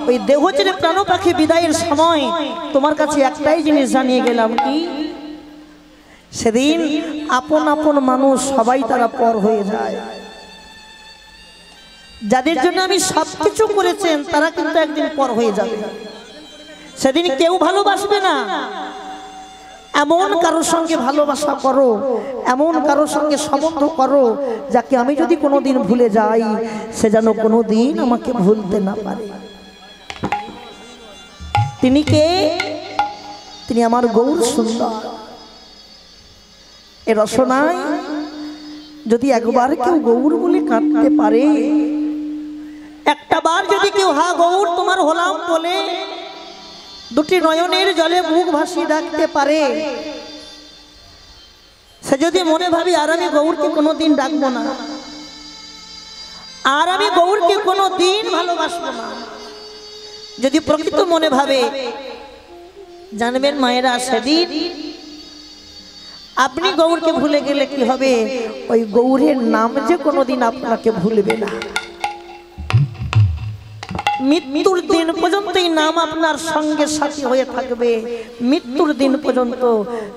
ওই দেহ ছেড়ে প্রাণ পাখি বিদায়ের সময় তোমার কাছে একটাই জিনিস জানিয়ে গেলাম। কি? সেদিন আপন আপন মানুষ সবাই তারা পর হয়ে যায়। যাদের জন্য আমি সবকিছু করেছেন, তারা কিন্তু একদিন পর হয়ে যাবে। সেদিন কেউ ভালোবাসবে না। এমন কারোর সঙ্গে ভালোবাসা করো, এমন কারোর সঙ্গে সম্বন্ধ করো, যাকে আমি যদি কোনোদিন ভুলে যাই, সে যেন কোনোদিন আমাকে ভুলতে না পারে। তিনি কে? তিনি আমার গৌর সুন্দর। এ রসনায় যদি একবার কেউ গৌর বলে কাঁদতে পারে, একটা বার যদি কেউ হা গৌর তোমার হলাম বলে দুটি নয়নের জলে মুখ ভাসিয়ে ডাকতে পারে, সে যদি মনে ভাবি আর আমি গৌরকে কোনোদিন ডাকবো না, আর আমি গৌরকে কোনোদিন ভালোবাসবো না, যদি প্রকৃত মনে ভাবে, জানবেন মায়েরা, সেদিন আপনি গৌরকে ভুলে গেলে কি হবে? ওই গৌরের নাম যে কোনোদিন আপনাকে ভুলবে না। মৃত্যুর দিন পর্যন্ত এই নাম আপনার সঙ্গে সাথী হয়ে থাকবে। মৃত্যুর দিন পর্যন্ত।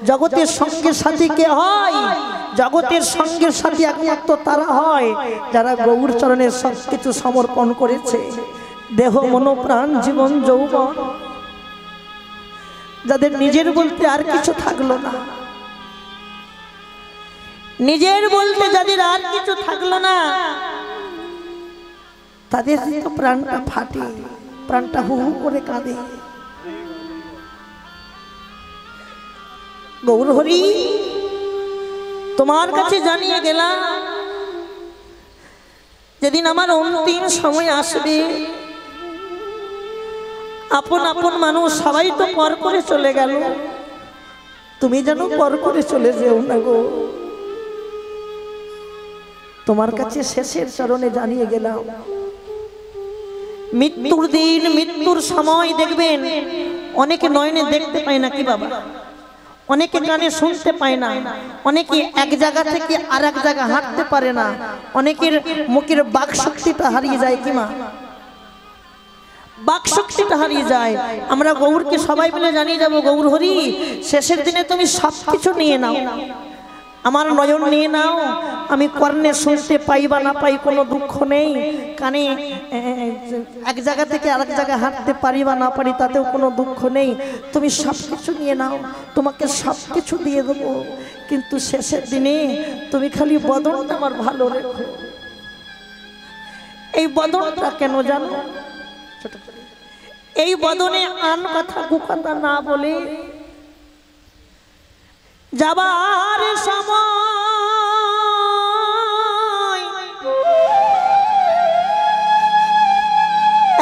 জগতের সঙ্গে সাথী কে হয়? জগতের সঙ্গে সাথী একমাত্র তারা হয় যারা গৌর চরণের সবকিছু সমর্পণ করেছে। দেহ মন প্রাণ জীবন যৌবন, যাদের নিজের বলতে আর কিছু থাকলো না, নিজের বলতে যাদের আর কিছু থাকলো না, তাদের তো প্রাণটা ফাটে, প্রাণটা হু হু করে কাঁদে। গৌর হরি, তোমার কাছে জানিয়ে গেলাম যেদিন আমার অন্তিম সময় আসবে, আপন আপন মানুষ সবাই তো পর করে চলে গেল, তুমি যেন পর করে চলে যেও না গো। তোমার কাছে শেষের চরণে জানিয়ে গেলাম, মৃত্যুর দিন মৃত্যুর সময় দেখবেন অনেকে নয়নে দেখতে পায় না কি বাবা, অনেকে কানে শুনতে পায় না, অনেকে এক জায়গা থেকে আর এক জায়গা হাঁটতে পারে না, অনেকের মুখের বাক শক্তিটা হারিয়ে যায় কি মা, বাক শক্তিটা হারিয়ে যায়। আমরা গৌরকে সবাই মিলে জানিয়ে যাব, গৌর হরি শেষের দিনে তুমি সব কিছু নিয়ে নাও, আমার নয়ন নিয়ে নাও, আমি কর্ণে শুনতে পাই বা না পাই কোনো দুঃখ নেই, কানে এক জায়গা থেকে আরেক জায়গায় হাঁটতে পারি বা না পারি তাতেও কোনো দুঃখ নেই, তুমি সব কিছু নিয়ে নাও, তোমাকে সব কিছু দিয়ে দেবো, কিন্তু শেষের দিনে তুমি খালি বদনটা আমার ভালো রেখো। এই বদনটা কেন জানো, এই বদনে আন কথা কুকথা না বলে যাবার সময়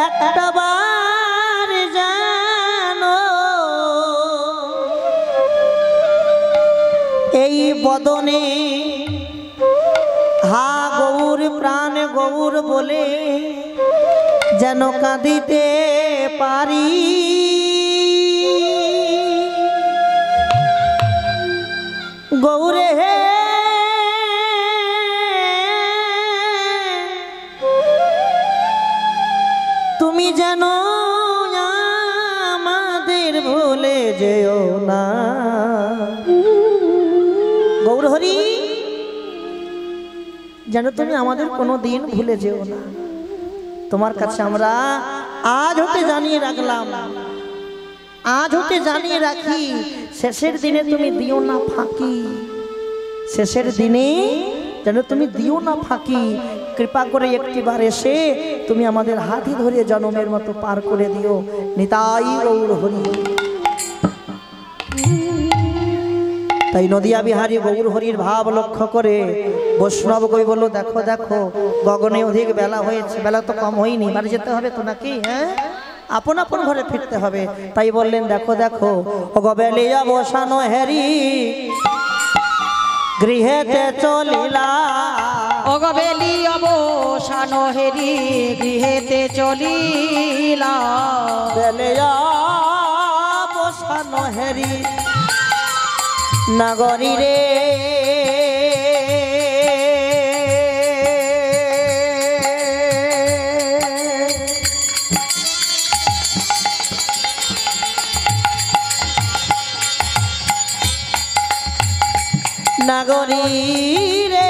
একটা বার জানো, এই বদনে হা গৌর প্রাণ গৌর বলে যেন কাঁদিতে পারি, গৌরে হে তুমি যেন আমাদের ভুলে যেও না। গৌর হরি যেন তুমি আমাদের কোনো দিন ভুলে যেও না। তোমার কাছে আমরা আজ হতে জানিয়ে রাখলাম, আজ হতে জানিয়ে রাখি, শেষের দিনে তুমি দিও না ফাঁকি, শেষের দিনে যেন তুমি দিও না ফাঁকি, কৃপা করে একটিবার এসে তুমি আমাদের হাতই ধরে জনমের মতো পার করে দিও। নিতাই গৌর হরি। তাই নদিয়া বিহারী গৌর হরির ভাব লক্ষ্য করে বৈষ্ণব কই বলল, দেখো দেখো গগনে অধিক বেলা হয়েছে, বেলা তো কম হয়নি, বাড়ি যেতে হবে তো নাকি, হ্যাঁ আপন আপন ঘরে ফিরতে হবে। তাই বললেন, দেখো দেখো গবেলিয়া বসানো হেরি গৃহেতে চলিলা, অগবেলিয়া বসানো হেরি গৃহেতে চলিলা, বেলিয়া বসানো হেরি নগরী রে নগরী রে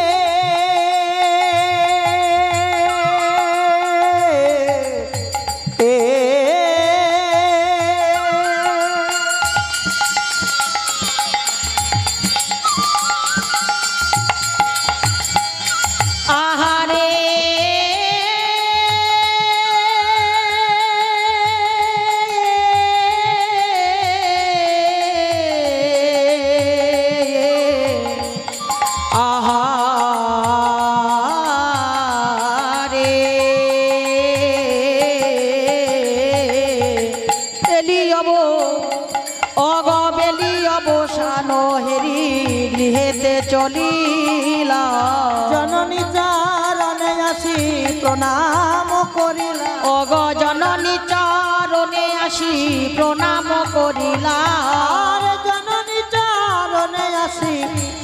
চলিলা, জননী চরণে আসি প্রণাম করিলা, অগ জননী চরণে আসি প্রণাম করিলা, জননী চরণে আসি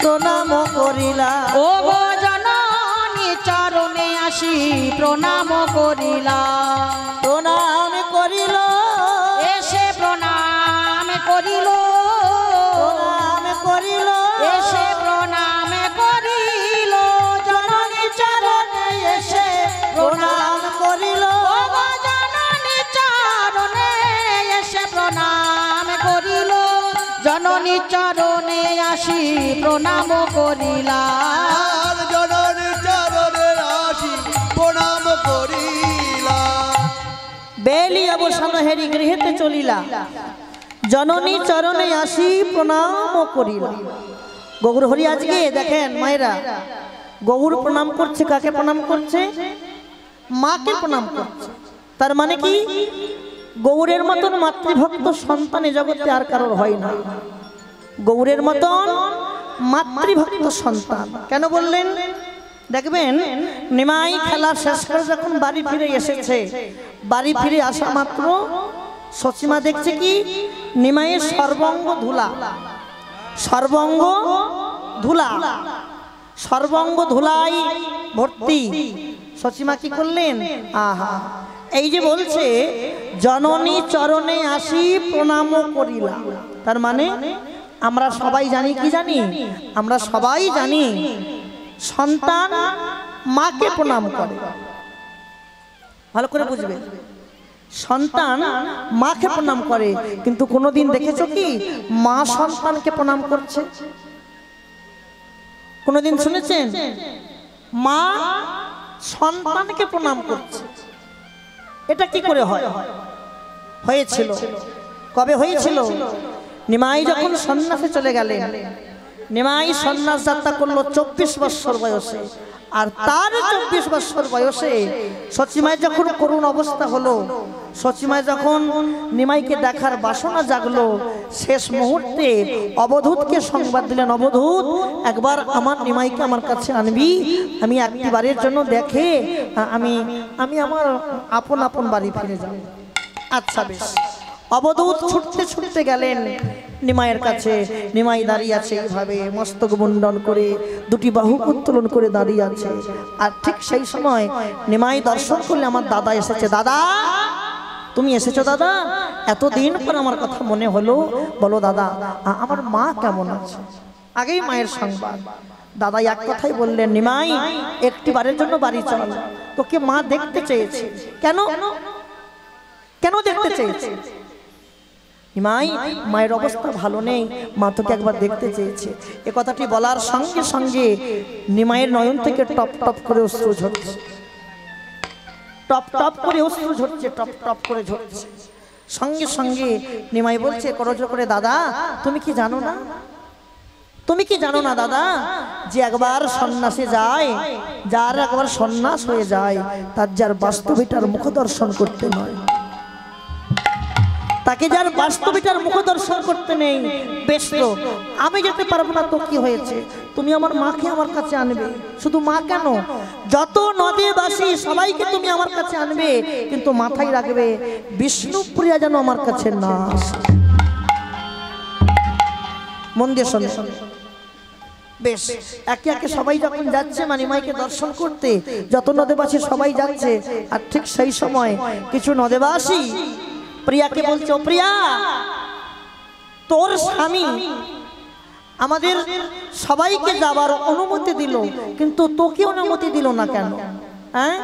প্রণাম করিলা, অগ জননী চরণে আসি প্রণাম করিলা, প্রণাম করিল এসে প্রণাম করিল, প্রণাম করিল এসে প্রণাম করিল, জননী চরণে এসে প্রণাম করিল, অগ জননী জননী চরণে আসি প্রণাম করিলাম আর জননী চরণে আসি প্রণাম করিলা বেলি অবসান হেরি গৃহেতে চলিলা জননী চরণে আসি প্রণাম করিলা। গৌর হরি আজকে দেখেন মায়েরা গৌর প্রণাম করছে, কাকে প্রণাম করছে? মাকে প্রণাম করছে। তার মানে কি গৌরের মতন মাতৃভক্ত সন্তান এ জগতে আর কারোর হয় না। গৌরের মতন মাতৃভক্ত সন্তান কেন বললেন? দেখবেন নিমাই খেলা শেষ করে যখন বাড়ি ফিরে এসেছে, বাড়ি ফিরে আসা মাত্র সচিমা দেখছে কি নিমাইয়ের সর্বঙ্গ ধুলা, সর্বঙ্গ ধুলা, সর্বঙ্গ ধুলাই ভর্তি। সচিমা কি করলেন? আহা, এই যে বলছে জননী চরণে আসি প্রণাম করিলা, তার মানে আমরা সবাই জানি, কি জানি? আমরা সবাই জানি সন্তান মাকে প্রণাম করে। ভালো করে বুঝবে, সন্তান মাকে প্রণাম করে, কিন্তু কোনোদিন দেখেছো কি মা সন্তানকে প্রণাম করছে? কোনোদিন শুনেছেন মা সন্তানকে প্রণাম করছে? এটা কি করে হয়? হয়েছিল, কবে হয়েছিল? নিমাই যখন সন্ন্যাসে চলে গেলেন, নিমাই সন্ন্যাস যাত্রা করলো 24 বছর বয়সে, আর তার 24 বছর বয়সে সচিমায় যখন করুণ অবস্থা হলো, সচিমায় যখন নিমাইকে দেখার বাসনা জাগলো, শেষ মুহূর্তে অবধূতকে সংবাদ দিলেন, অবধূত একবার আমার নিমাইকে আমার কাছে আনবি, আমি একটিবারের জন্য দেখে আমি আমি আমার আপন আপন বাড়ি ফিরে যাব। আচ্ছা বেশ। অবধূত ছুটতে ছুটতে গেলেন নিমাইয়ের কাছে। নিমাই দাঁড়িয়ে আছে এইভাবে মস্তক মুন্ডন করে, দুটি বাহু উত্তোলন করে দাঁড়িয়ে আছে। আর ঠিক সেই সময় নিমাই দর্শন করলে আমার দাদা এসেছে। দাদা তুমি এসেছো? দাদা এতদিন পর আমার কথা মনে হলো, বলো দাদা আমার মা কেমন আছে? আগেই মায়ের সংবাদ। দাদা এক কথাই বললেন, নিমাই একটিবারের জন্য বাড়ি চল, তোকে মা দেখতে চেয়েছে। কেন কেন দেখতে চেয়েছে? নিমাই মায়ের অবস্থা ভালো নেই, মা তোকে একবার দেখতে চেয়েছে। এ কথাটি বলার সঙ্গে সঙ্গে নিমাইয়ের নয়ন থেকে টপ টপ করে অশ্রু ঝরছে, টপ টপ করে অশ্রু ঝরছে, টপ টপ করে ঝরছে। সঙ্গে সঙ্গে নিমাই বলছে করজ করে, দাদা তুমি কি জানো না, তুমি কি জানো না দাদা, যে একবার সন্ন্যাসে যায়, যার একবার সন্ন্যাস হয়ে যায়, তার যার বাস্তবিটার মুখ দর্শন করতে নয়, তাকে যার বাস্তবিটার মুখ দর্শন করতে নেই। বেশ তো আমি যেতে পারবো না, তো কি হয়েছে? তুমি আমার মাকে আমার কাছে আনবে। শুধু মা কেন, যত নদীবাসী সবাইকে তুমি আমার কাছে আনবে, কিন্তু মাথায় রাখবে বিষ্ণুপ্রিয়া যেন আমার কাছে না আসে। মন দিয়ে শোনে। বেশ, একে একে সবাই যখন যাচ্ছে মানিমাইকে দর্শন করতে, যত নদীবাসী সবাই যাচ্ছে, আর ঠিক সেই সময় কিছু নদীবাসী প্রিয়াকে বলছে, ও প্রিয়া, তোর স্বামী আমাদের সবাইকে যাবার অনুমতি দিল, কিন্তু তোকে অনুমতি দিল না কেন? হ্যাঁ?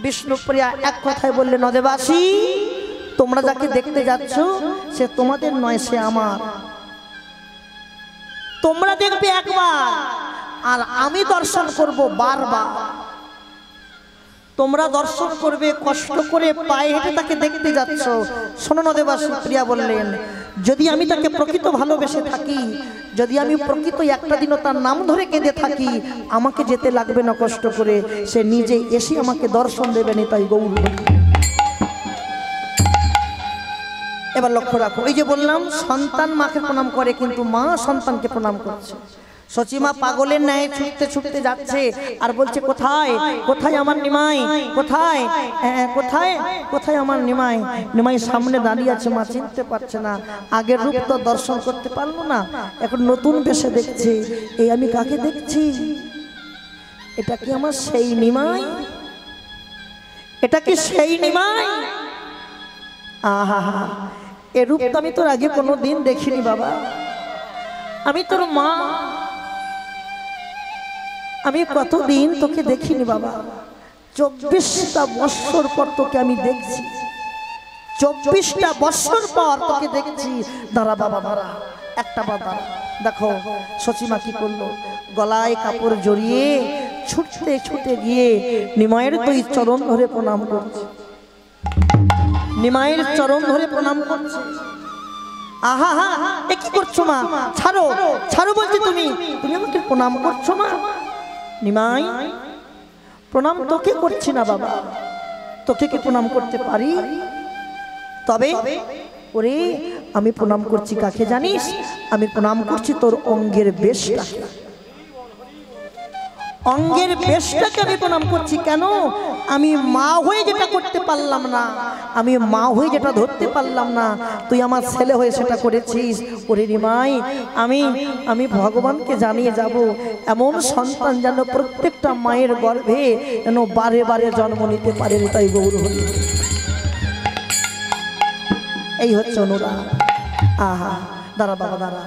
বিষ্ণুপ্রিয়া এক কথায় বললেন, নদেবাসী তোমরা যাকে দেখতে যাচ্ছ সে তোমাদের নয়, সে আমার। তোমরা দেখবে একবার, আর আমি দর্শন করব বারবার। তোমরা দর্শন করবে কষ্ট করে, পায়ে হেঁটে তাকে দেখতে যাচ্ছ। শোনো নদেবাসী, প্রিয়া বললেন, যদি আমি তাকে প্রকৃত ভালোবেসে থাকি, যদি আমি প্রকৃত একটা দিনও তার নাম ধরে কেঁদে থাকি, আমাকে যেতে লাগবে না কষ্ট করে, সে নিজে এসে আমাকে দর্শন দেবে না। তাই গৌর। এবার লক্ষ্য রাখো, এই যে বললাম সন্তান মাকে প্রণাম করে, কিন্তু মা সন্তানকে প্রণাম করছে। সচিমা পাগলের ন্যায় ছুটতে ছুটতে যাচ্ছে আর বলছে, কোথায় কোথায় আমার নিমাই, কোথায় কোথায় কোথায় আমার নিমাই? নিমাই সামনে দাঁড়িয়ে আছে, মা চিনতে পারছে না। আগের রূপ তো দর্শন করতে পারলো না, এখন নতুন বেশে দেখছে। এই আমি কাকে দেখছি? এটা কি আমার সেই নিমাই? এটা কি সেই নিমাই? আহা, এ রূপ তো আমি তোর আগে কোনোদিন দেখিনি বাবা। আমি তোর মা, আমি কতদিন তোকে দেখিনি বাবা। 24টা বছর পর তোকে আমি দেখছি, 24টা বছর পর তোকে দেখছি। দাঁড়া বাবা দাঁড়া, একটা বাধা। দেখো সচিমা কি করলো, গলায় কাপড় জড়িয়ে ছুটতে ছুটে গিয়ে নিমাইয়ের দুই চরণ ধরে প্রণাম করছে, নিমাইয়ের চরণ ধরে প্রণাম করছে। আহা হা, এ কি করছো মা? ছাড়ো ছাড়ো বলছি, তুমি তুমি আমাকে প্রণাম করছো মা? নিমাই, প্রণাম তোকে করছি না বাবা, তোকে কি প্রণাম করতে পারি? তবে ওরে আমি প্রণাম করছি কাকে জানিস? আমি প্রণাম করছি তোর অঙ্গের বেশটাকে, অঙ্গের বেশটাকে আমি প্রণাম করছি। কেন? আমি মা হয়ে যেটা করতে পারলাম না, আমি মা হয়ে যেটা ধরতে পারলাম না, তুই আমার ছেলে হয়ে সেটা করেছিস। ওরে নিমাই, আমি আমি ভগবানকে জানিয়ে যাব এমন সন্তান যেন প্রত্যেকটা মায়ের গর্ভে যেন বারে বারে জন্ম নিতে পারে। তাই গৌর হরি, এই হচ্ছে অনুরাগ। আহা, দাঁড়া বাবা দাঁড়া,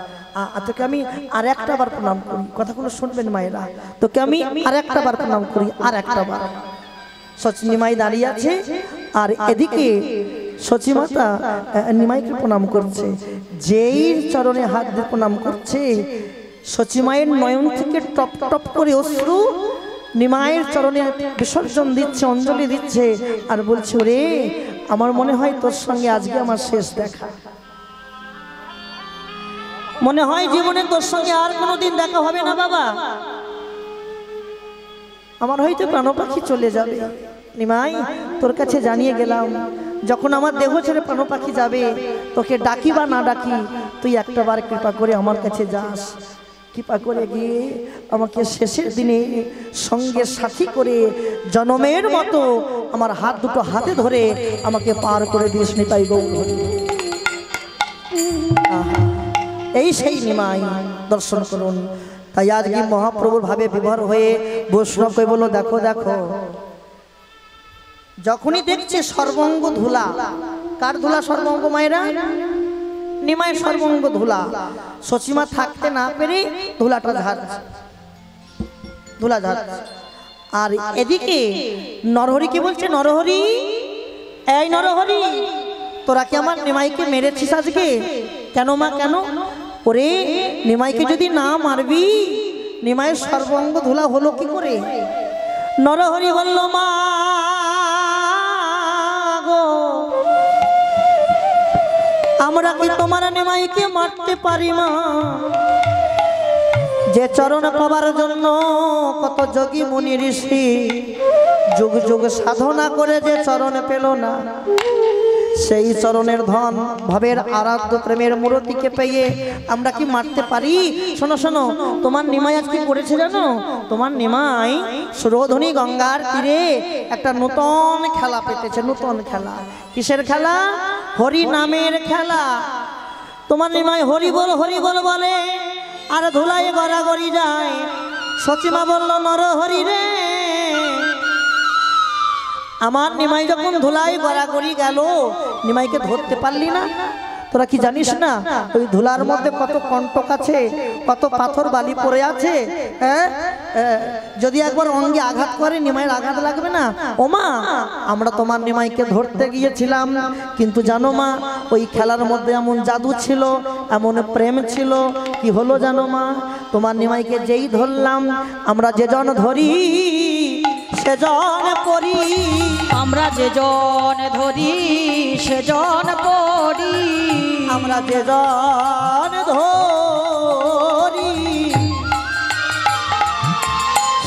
তোকে আমি আর একটা বার প্রণাম করি, কথাগুলো শুনবেন মায়েরা, তোকে আমি আর একটা বার প্রণাম করি, আর একটা বার। সচিনিমাই দাঁড়িয়ে আছে আর এদিকে সচিমাতা নিমাইকে প্রণাম করছে। যেই চরণে হাত দিয়ে প্রণাম করছে, সচিমায়ের নয়ন থেকে টপ টপ করে অশ্রু নিমাইয়ের চরণে বিসর্জন দিচ্ছে, অঞ্জলি দিচ্ছে আর বলছে, রে আমার মনে হয় তোর সঙ্গে আজকে আমার শেষ দেখা, মনে হয় জীবনে তোর সঙ্গে আর কোনোদিন দেখা হবে না বাবা, আমার হয়তো প্রাণ পাখি চলে যাবে। নিমাই, তোর কাছে জানিয়ে গেলাম, যখন আমার দেহ ছেড়ে প্রাণ পাখি যাবে, তোকে ডাকি বা না ডাকি, তুই একটা বার কৃপা করে আমার কাছে যাস, কৃপা করে গিয়ে আমাকে শেষের দিনে সঙ্গে সাথী করে জনমের মতো আমার হাত দুটো হাতে ধরে আমাকে পার করে দিস। নিতাই গৌর হরি। এই সেই নিমাই, দর্শন করুন। তাই আজকে মহাপ্রভুর ভাবে বিভোর হয়ে বৈষ্ণবকে বলল, দেখো দেখো, যখনই দেখছে সর্বঙ্গ ধুলা, কার ধুলা সর্বঙ্গ মায়েরা? নিমায়ের সর্বঙ্গ ধুলা। সচিমা থাকতে না পেরে ধুলাটা ঝাড়ছে, ধুলা ঝাড়ছে। আর এদিকে নরহরি কি বলছে, নরহরি, এই নরহরি, তোরা কি আমার নিমাইকে মেরেছিস আজকে? কেন মা, কেন? ওরে নিমাইকে যদি না মারবি, নিমাইয়ের সর্বঙ্গ ধুলা হলো কি করে? নরহরি বলল, মা গো, আমরা কি তোমার নিমাইকে মারতে পারি মা? যে চরণ পাবার জন্য কত যোগী মুনি ঋষি যুগ যুগ সাধনা করে যে চরণ পেল না, সেই চরণের ধন ভবের আরাধ্য প্রেমের মূর্তিকে পেয়ে আমরা কি মারতে পারি? শোনো শোনো, তোমার নিমাই আজ কি করেছে জানো? তোমার নিমাই সুরধনী গঙ্গার তীরে একটা নতুন খেলা পেতেছে, নতুন খেলা। কিসের খেলা? হরি নামের খেলা। তোমার নিমাই হরি বল বলে আর ধুলায় গড়াগড়ি যায়। সচিমা বলল, নরহরি রে, আমার নিমাই যখন ধুলায় গড়াগড়ি গেল, নিমাইকে ধরতে পারলি না? তোরা কি জানিস না ওই ধুলার মধ্যে কত কণ্টক আছে, কত পাথর বালি পড়ে আছে? যদি একবার অঙ্গে আঘাত করে নিমাইয়ের আঘাত লাগবে না? ও মা, আমরা তোমার নিমাইকে ধরতে গিয়েছিলাম, কিন্তু জানো মা, ওই খেলার মধ্যে এমন জাদু ছিল, এমন প্রেম ছিল, কি হলো জানো মা? তোমার নিমাইকে যেই ধরলাম, আমরা যেজন ধরি সেজন পড়ি, আমরা যেজন ধরি সেজন পড়ি, আমরা যেজন ধরি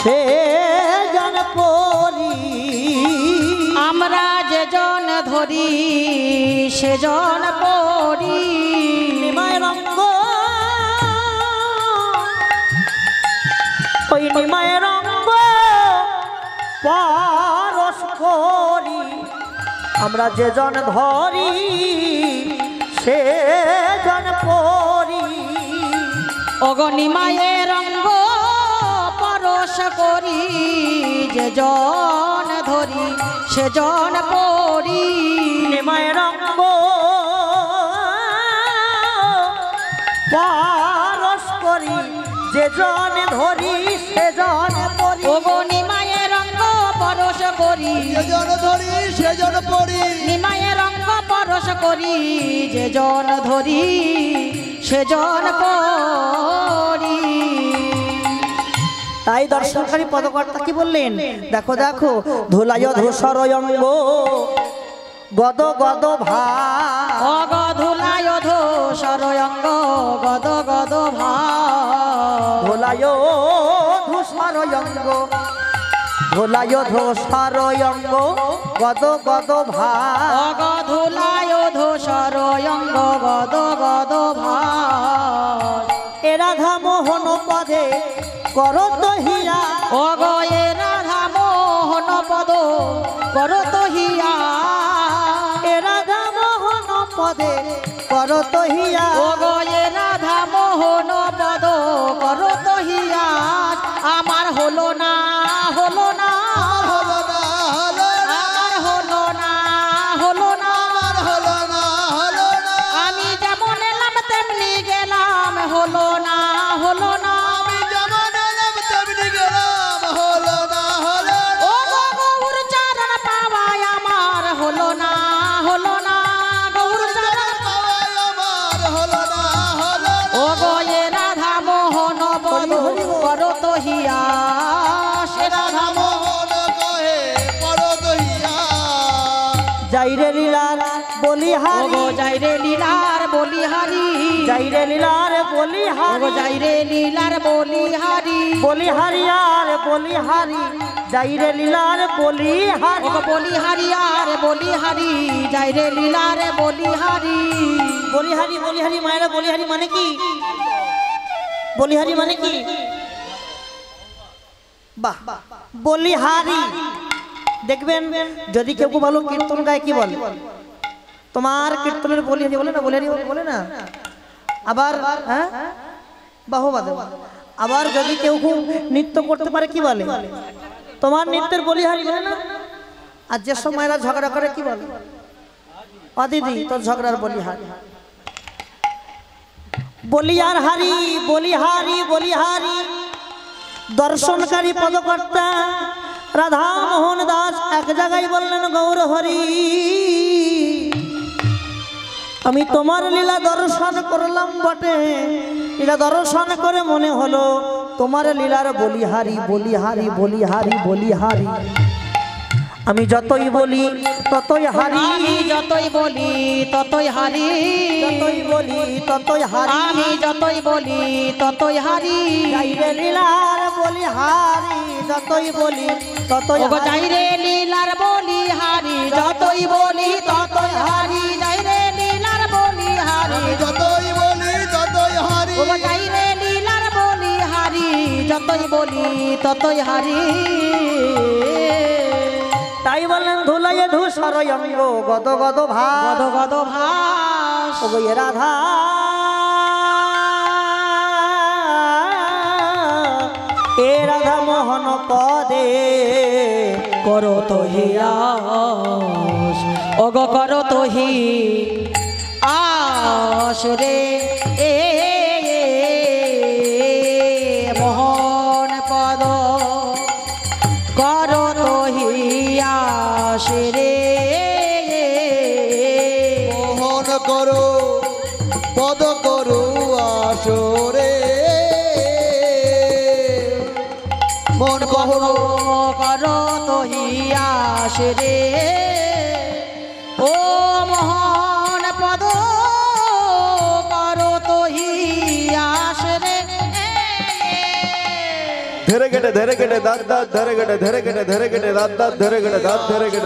সেজন পড়ি, আমরা যেজন ধরি সেজন পড়ি। নিমায়ের অঙ্গ, ওই নিমায়ের অঙ্গ পরশ করি, আমরা যেজন ধরি সেজন পড়ি। অগনিমায়ের অঙ্গ পরশ করি, যেজন ধরি সেজন পড়ি। নিমায়ের অঙ্গ পরশ করি, যেজন ধরি সেজন পড়ি। অগনিমায়ের অঙ্গ পরশ করি, যেজন ধরি সেজন পড়ি, নিমায়ের অঙ্গ পরশ করি, যেজন ধরি সেজন করি। তাই দর্শনকারী পদকর্তা কি বললেন? দেখো দেখো, ধুলায় ধূসর অঙ্গ গদ গদ ভা, অগ ধুলায় ধূসর অঙ্গ গদ গদ ভা, ধুলায় ধূসর অঙ্গ, ধুলায় ধূসর অঙ্গ গদ গদ ভা, অগ ধুলায় ধূসর অঙ্গ গদ গদ ভা, এ রাধা মোহন পদে করত হিয়া, অগ এ রাধা মোহন পদ করত হিয়া, এ রাধা মোহন পদে করত হিয়া, অগ এ রাধা মোহন পদ করত হিয়া, আমার হলো না হলো না হলো না হলো না আমার হলো না হলো না, আমার হলো না হলো না আমি যেমন এলাম তেমনি গেলাম, হলো না হলো না, আমি যেমন এলাম তেমনি গেলাম, হলো না হলো না ও গো গৌর চরণ পাওয়ায় আমার হলো না হলো না, গৌর চরণ পাওয়াই আমার হলো না হলো না ও গো এ রাধা মোহন পদ করত হিয়া, সে রাধা মোহন কহে বড় দহিয়া যাইরে লীলার ও বলিহারি, গো যাইরে লীলার বলিহারি, যাইরে লীলার ও গো বলিহারি, যাইরে লীলার বলিহারি, বলিহারি আর বলিহারি, যাইরে লীলার ও বলিহারি, গো বলিহারি আর বলিহারি, যাইরে লীলার বলিহারি, বলিহারি বলিহারি মায়েরা, বলিহারি মানে কি? বলিহারি মানে কি? বাহ, বলিহারি দেখবেন যদি কেউ খুব ভালো কীর্তন গায় কি বলে? তোমার কীর্তনের বলিহারি বলে না, বলিহারি বলে না। আবার হ্যাঁ বাহুবাদে, আবার যদি কেউ খুব নৃত্য করতে পারে কি বলে? তোমার নৃত্যের বলিহারি বলে না। আর যে সব মায়েরা ঝগড়া করে কি বলে? ও দিদি তোর ঝগড়ার বলিহারি, বলিয়ার হারি, বলিহারি বলিহারি। দর্শনকারী পদকর্তা রাধা মোহন দাস এক জায়গায় বললেন, গৌর হরি আমি তোমার লীলা দর্শন করলাম বটে, লীলা দর্শন করে মনে হলো তোমার লীলার বলিহারি বলিহারি বলিহারি বলিহারি। আমি যতই বলি ততই হারি, আমি যতই বলি ততই হারি, যতই বলি ততই হারি, আমি যতই বলি ততই হারি, যাইরে লীলার বলিহারি, যতই বলি ততই ও গো হারি। যাইরে লীলার বলিহারি, যতই বলি ততই হারি, যাইরে লীলার বলিহারি, যতই বলি ততই হারি ও গো যাইরে লীলার বলিহারি, যতই বলি ততই হারি। তাই বললেন ধুলাইয়ে ধূসর অঙ্গ গদ গদ ভাব, গদ গদ ভাস, ও গো এ রাধা এ রাধা মোহন পদে করো তো হিয়াস, ও গো করো তো হি আস রে এ মোহন পদ করো তো হিয়াস রে, মোহন করো পদ করো আসরে মন কহো করো তো হিয়াস রে, ও মোহন পদ করো তো হিয়াস রে। ধরে গেটে দাঁত দাঁত ধরে গেটে দাঁত দাঁত ধরে গেটে দাঁত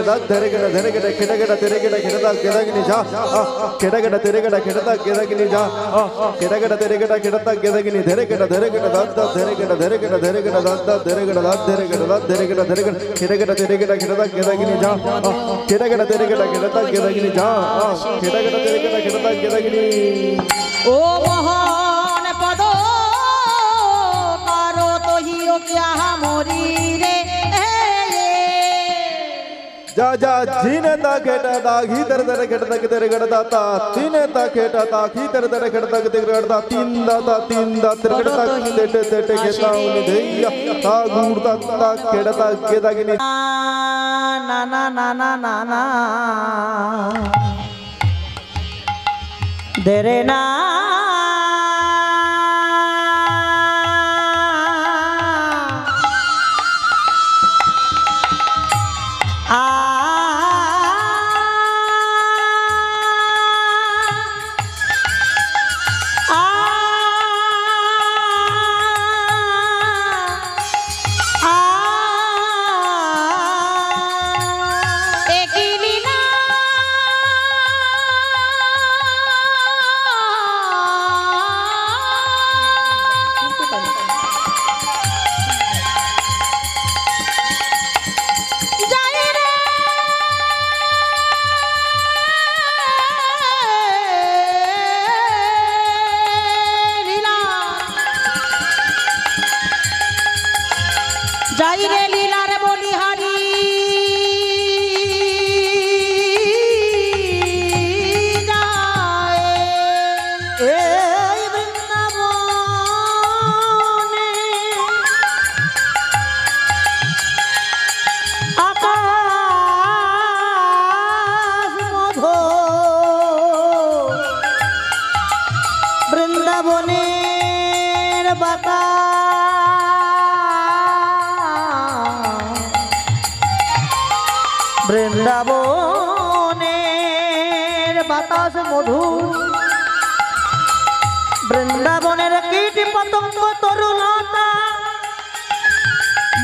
দাঁত ধরে গেটে খেটে গেটা তেরে গেটা খেটে দাঁত কেদা কিনি যা খেটে গেটা তেরে গেটা খেটে দাঁত কেদা কিনি যা খেটে গেটা তেরে গেটা খেটে দাঁত কেদা কিনি ধরে গেটা দাঁত দাঁত ধরে গেটা দাঁত দাঁত ধরে গেটা দাঁত ধরে গেটা খেটে গেটা তেরে গেটা খেটে দাঁত কেদা কিনি যা খেটে গেটা তেরে গেটা খেটে দাঁত কেদা কিনি যা খেটে গেটা তেরে গেটা খেটে দাঁত কেদা কিনি। ও মোহন পদ করো তো হিও কিয়া মরি রে, जा जा जीने ता केटा दागी तर तर केटा तक तेरे गड़ दाता तीने ता केटा ताकी तर तर केटा तक तेरे गड़ दा तीन दा तर केटा तक तेटे तेटे केता उन देया ता गुड़ ता केटा ता केता किनी না না না না না না দেরে না যাই রে লীলার বলিহারি যায় এই বৃন্দাবনে আকাশ মধু বৃন্দাবনের বাতাস বৃন্দাবনের বাতাস মধু বৃন্দাবনের কীট পতঙ্গ তরুলতা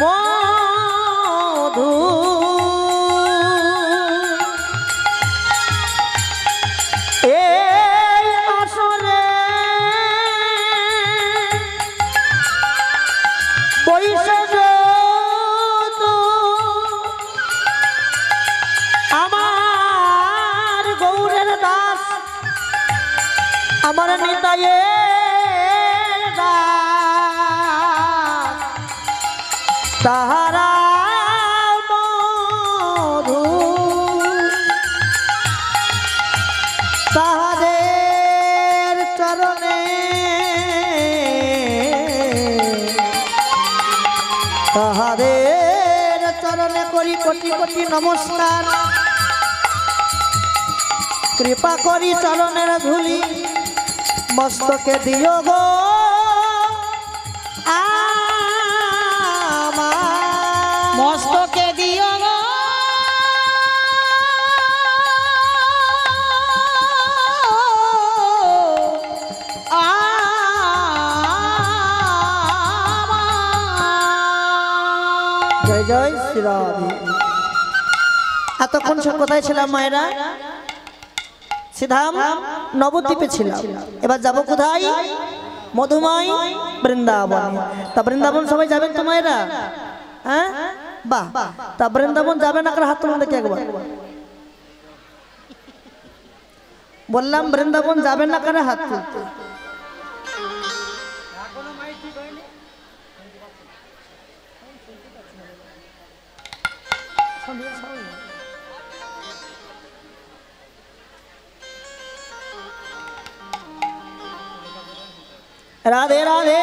মধু এই আসরে বৈশাখ আমার গৌরের দাস আমার নিতায়ে তাহারা মধু তাহাদের চরণে তাহাদের চরণে করি কোটি কোটি নমস্কার কৃপা করি চরণের ধুলি মস্তকে দিও গো মস্তকে দিও গো জয় জয় শ্রীরাধে। এতক্ষণ সে কোথায় ছিলাম মায়েরা? সিধাম নবদ্বীপে ছিলাম। এবার যাবো কোথায়? মধুময় বৃন্দাবন। তা বৃন্দাবন সবাই যাবেন তো মায়েরা? হ্যাঁ বাহ। তা বৃন্দাবন যাবেন না? হাত তুলুন দেখি একবার। বললাম বৃন্দাবন যাবেন না কারে হাত তুলতে। রাধে রাধে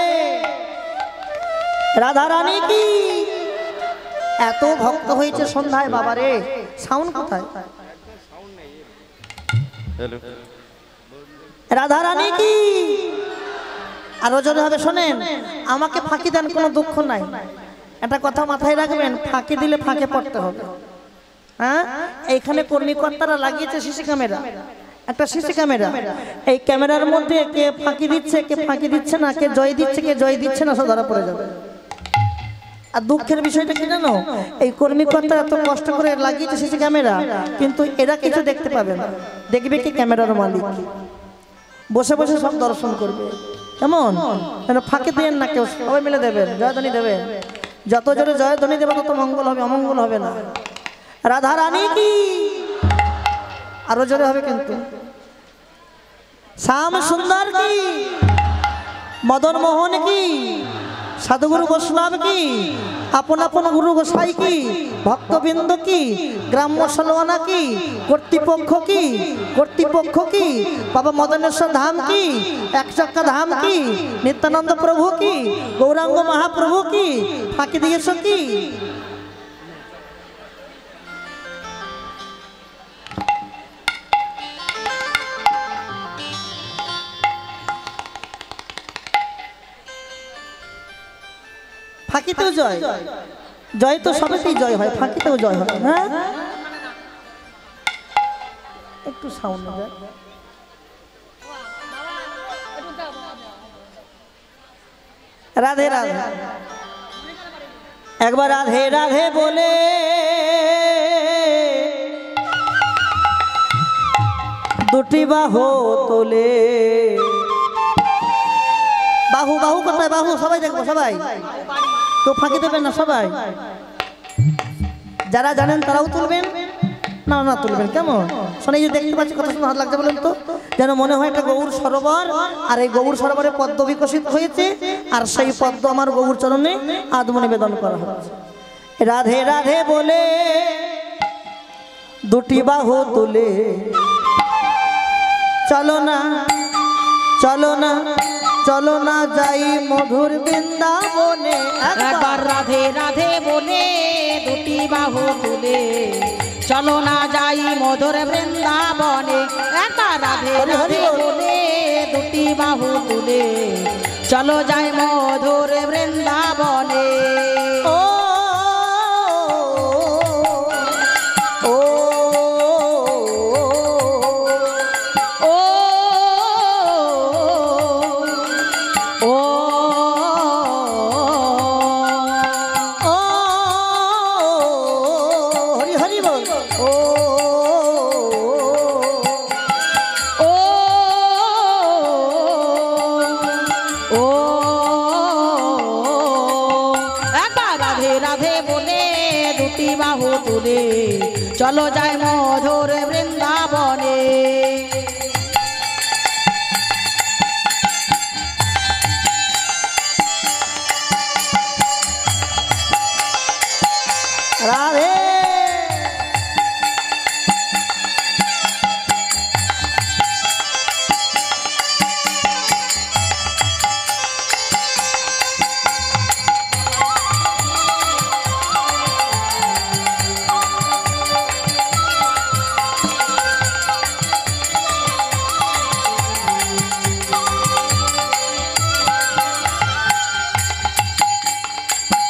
রাধা রানী কি এত ভক্ত হয়েছে সন্ধ্যায় বাবারে। সাউন্ড কোথায়? রাধা রানী কি আরো জোরে হবে শোনেন। আমাকে ফাঁকি দেন কোনো দুঃখ নাই, একটা কথা মাথায় রাখবেন, ফাঁকি দিলে ফাঁকে পড়তে হবে। হ্যাঁ এইখানে কর্মীকর্তারা লাগিয়েছে সিসি ক্যামেরা, একটা সিসি ক্যামেরা। এই ক্যামেরার মধ্যে কে ফাঁকি দিচ্ছে কে ফাঁকি দিচ্ছে না, কে জয় দিচ্ছে কে জয় দিচ্ছে না, সব ধরা পড়ে যাবে। আর দুঃখের বিষয়টা কি জানো, এই কর্মীকর্তারা এত কষ্ট করে লাগিয়েছে সিসি ক্যামেরা, কিন্তু এরা কিছু দেখতে পাবে না। দেখবে কি ক্যামেরার মালিক বসে বসে সব দর্শন করবে। কেমন ফাঁকি দেন না কেউ, সবাই মিলে দেবেন, জয়ধ্বনি দেবেন। যত জোরে জয়ধ্বনি দেবে তত মঙ্গল হবে, অমঙ্গল হবে না। রাধা রানী কি আরো জোরে হবে কিন্তু। শ্যাম সুন্দর কি, মদন মোহন কি, সাধুগুরু বৈষ্ণব কি, আপন আপন গুরু গোসাই কি, ভক্তবৃন্দ কি, গ্রাম্য সলোয়ানা কি, কর্তৃপক্ষ কি, বাবা মদনেশ্বর ধাম কি, একচক্কা ধাম কি, নিত্যানন্দ প্রভু কি, গৌরাঙ্গ মহাপ্রভু কি, ফাঁকি দিয়েছ কি? ফাঁকিতেও জয়, জয় তো সবেতেই জয় হয়, ফাঁকিতেও জয় হয়। হ্যাঁ একটু সাউন্ড দেয়। রাধে রাধে একবার রাধে রাধে বলে দুটি বাহু তোলে। বাহু বাহু কোথায়? বাহু সবাই দেখবো, সবাই তো ফাঁকি দেবেন না। সবাই যারা জানেন তারাও তুলবেন, না না তুলবেন। কেমন শোনে যে দেখতে পাচ্ছি, কত সুন্দর লাগছে বলেন তো। যেন মনে হয় একটা গৌর সরোবর, আর এই গৌর সরোবরে পদ্ম বিকশিত হয়েছে, আর সেই পদ্ম আমার গৌর চরণে আদম নিবেদন করা হচ্ছে। রাধে রাধে বলে দুটি বাহু তুলে চলো না চলো না চলো না যাই মধুর বৃন্দাবনে। একবার রাধে রাধে বলে দুটি বাহু তুলে চলো না যাই মধুর বৃন্দাবনে। একবার রাধে রাধে বলে দুটি বাহু তুলে চলো যাই মধুর বৃন্দাবনে। ও ও ও ও হরি হরি বল। ও ও ও একবার রাধে রাধে বলে দুটি বাহু তুলে চলো যাই মধুর বৃন্দাবনে। রাধে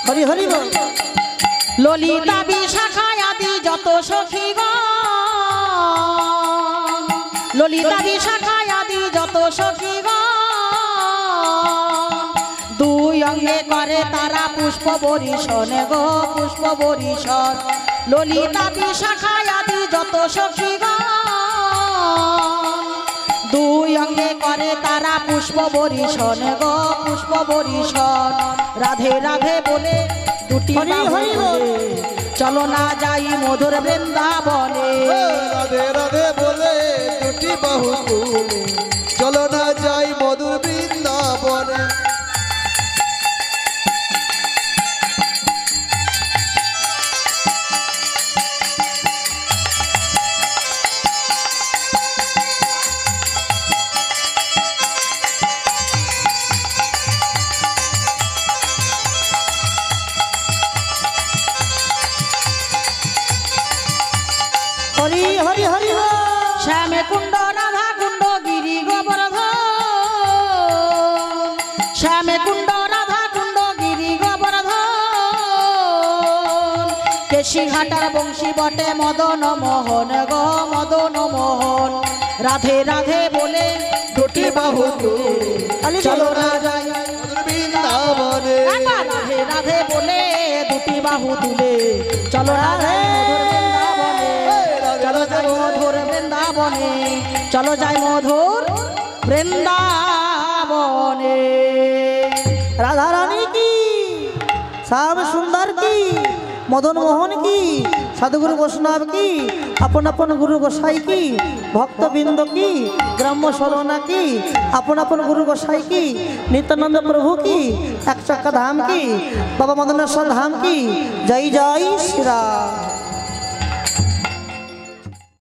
হরি হরি বল। ললিতা বিশাখায় আদি যত সখীগণ, ললিতা বিশাখায় আদি যত সখীগণ, দুই অঙ্গে করে তারা পুষ্প বরিশন গো পুষ্প বরিশন। ললিতা বিশাখায় আদি যত সখীগণ, দুই অঙ্গে করে তারা পুষ্প বরিশন গো পুষ্প বরিশন। রাধে রাধে বলে দুটি বাহু তুলে চলো না যাই মধুর বৃন্দাবনে। রাধে রাধে বলে দুটি বাহু তুলে চলো না যাই মধুর বৃন্দাবনে। হরি হরি হরি বল। শ্যামে কুণ্ড রাধা কুণ্ড গিরি গোবর্ধন, শ্যামে কুণ্ড রাধা কুণ্ড গিরি গোবর্ধন। কেশি ঘাটার বংশী বটে মদন মোহন গো মদন মোহন। রাধে রাধে বলে দুটি বাহু তুলে চলো না যাই মধুর বৃন্দাবনে। একবার রাধে রাধে বলে দুটি বাহু তুলে চলো না যাই মধুর বৃন্দাবনে। চলো যাই মধুর বৃন্দাবনে। রাধা রানী কি, শ্যাম সুন্দর কি, মদন মোহন কি, সাধুগুরু বৈষ্ণব কি, আপন আপন গুরু গোসাই কি, ভক্তবৃন্দ কি, গ্রাম্য সরনা কি, আপন আপন গুরু গোসাই কি, নিত্যানন্দ প্রভু কি, এক চাক্কা ধাম কি, বাবা মদনেশ্বর ধাম কি। জয় জয় শ্রীরাম।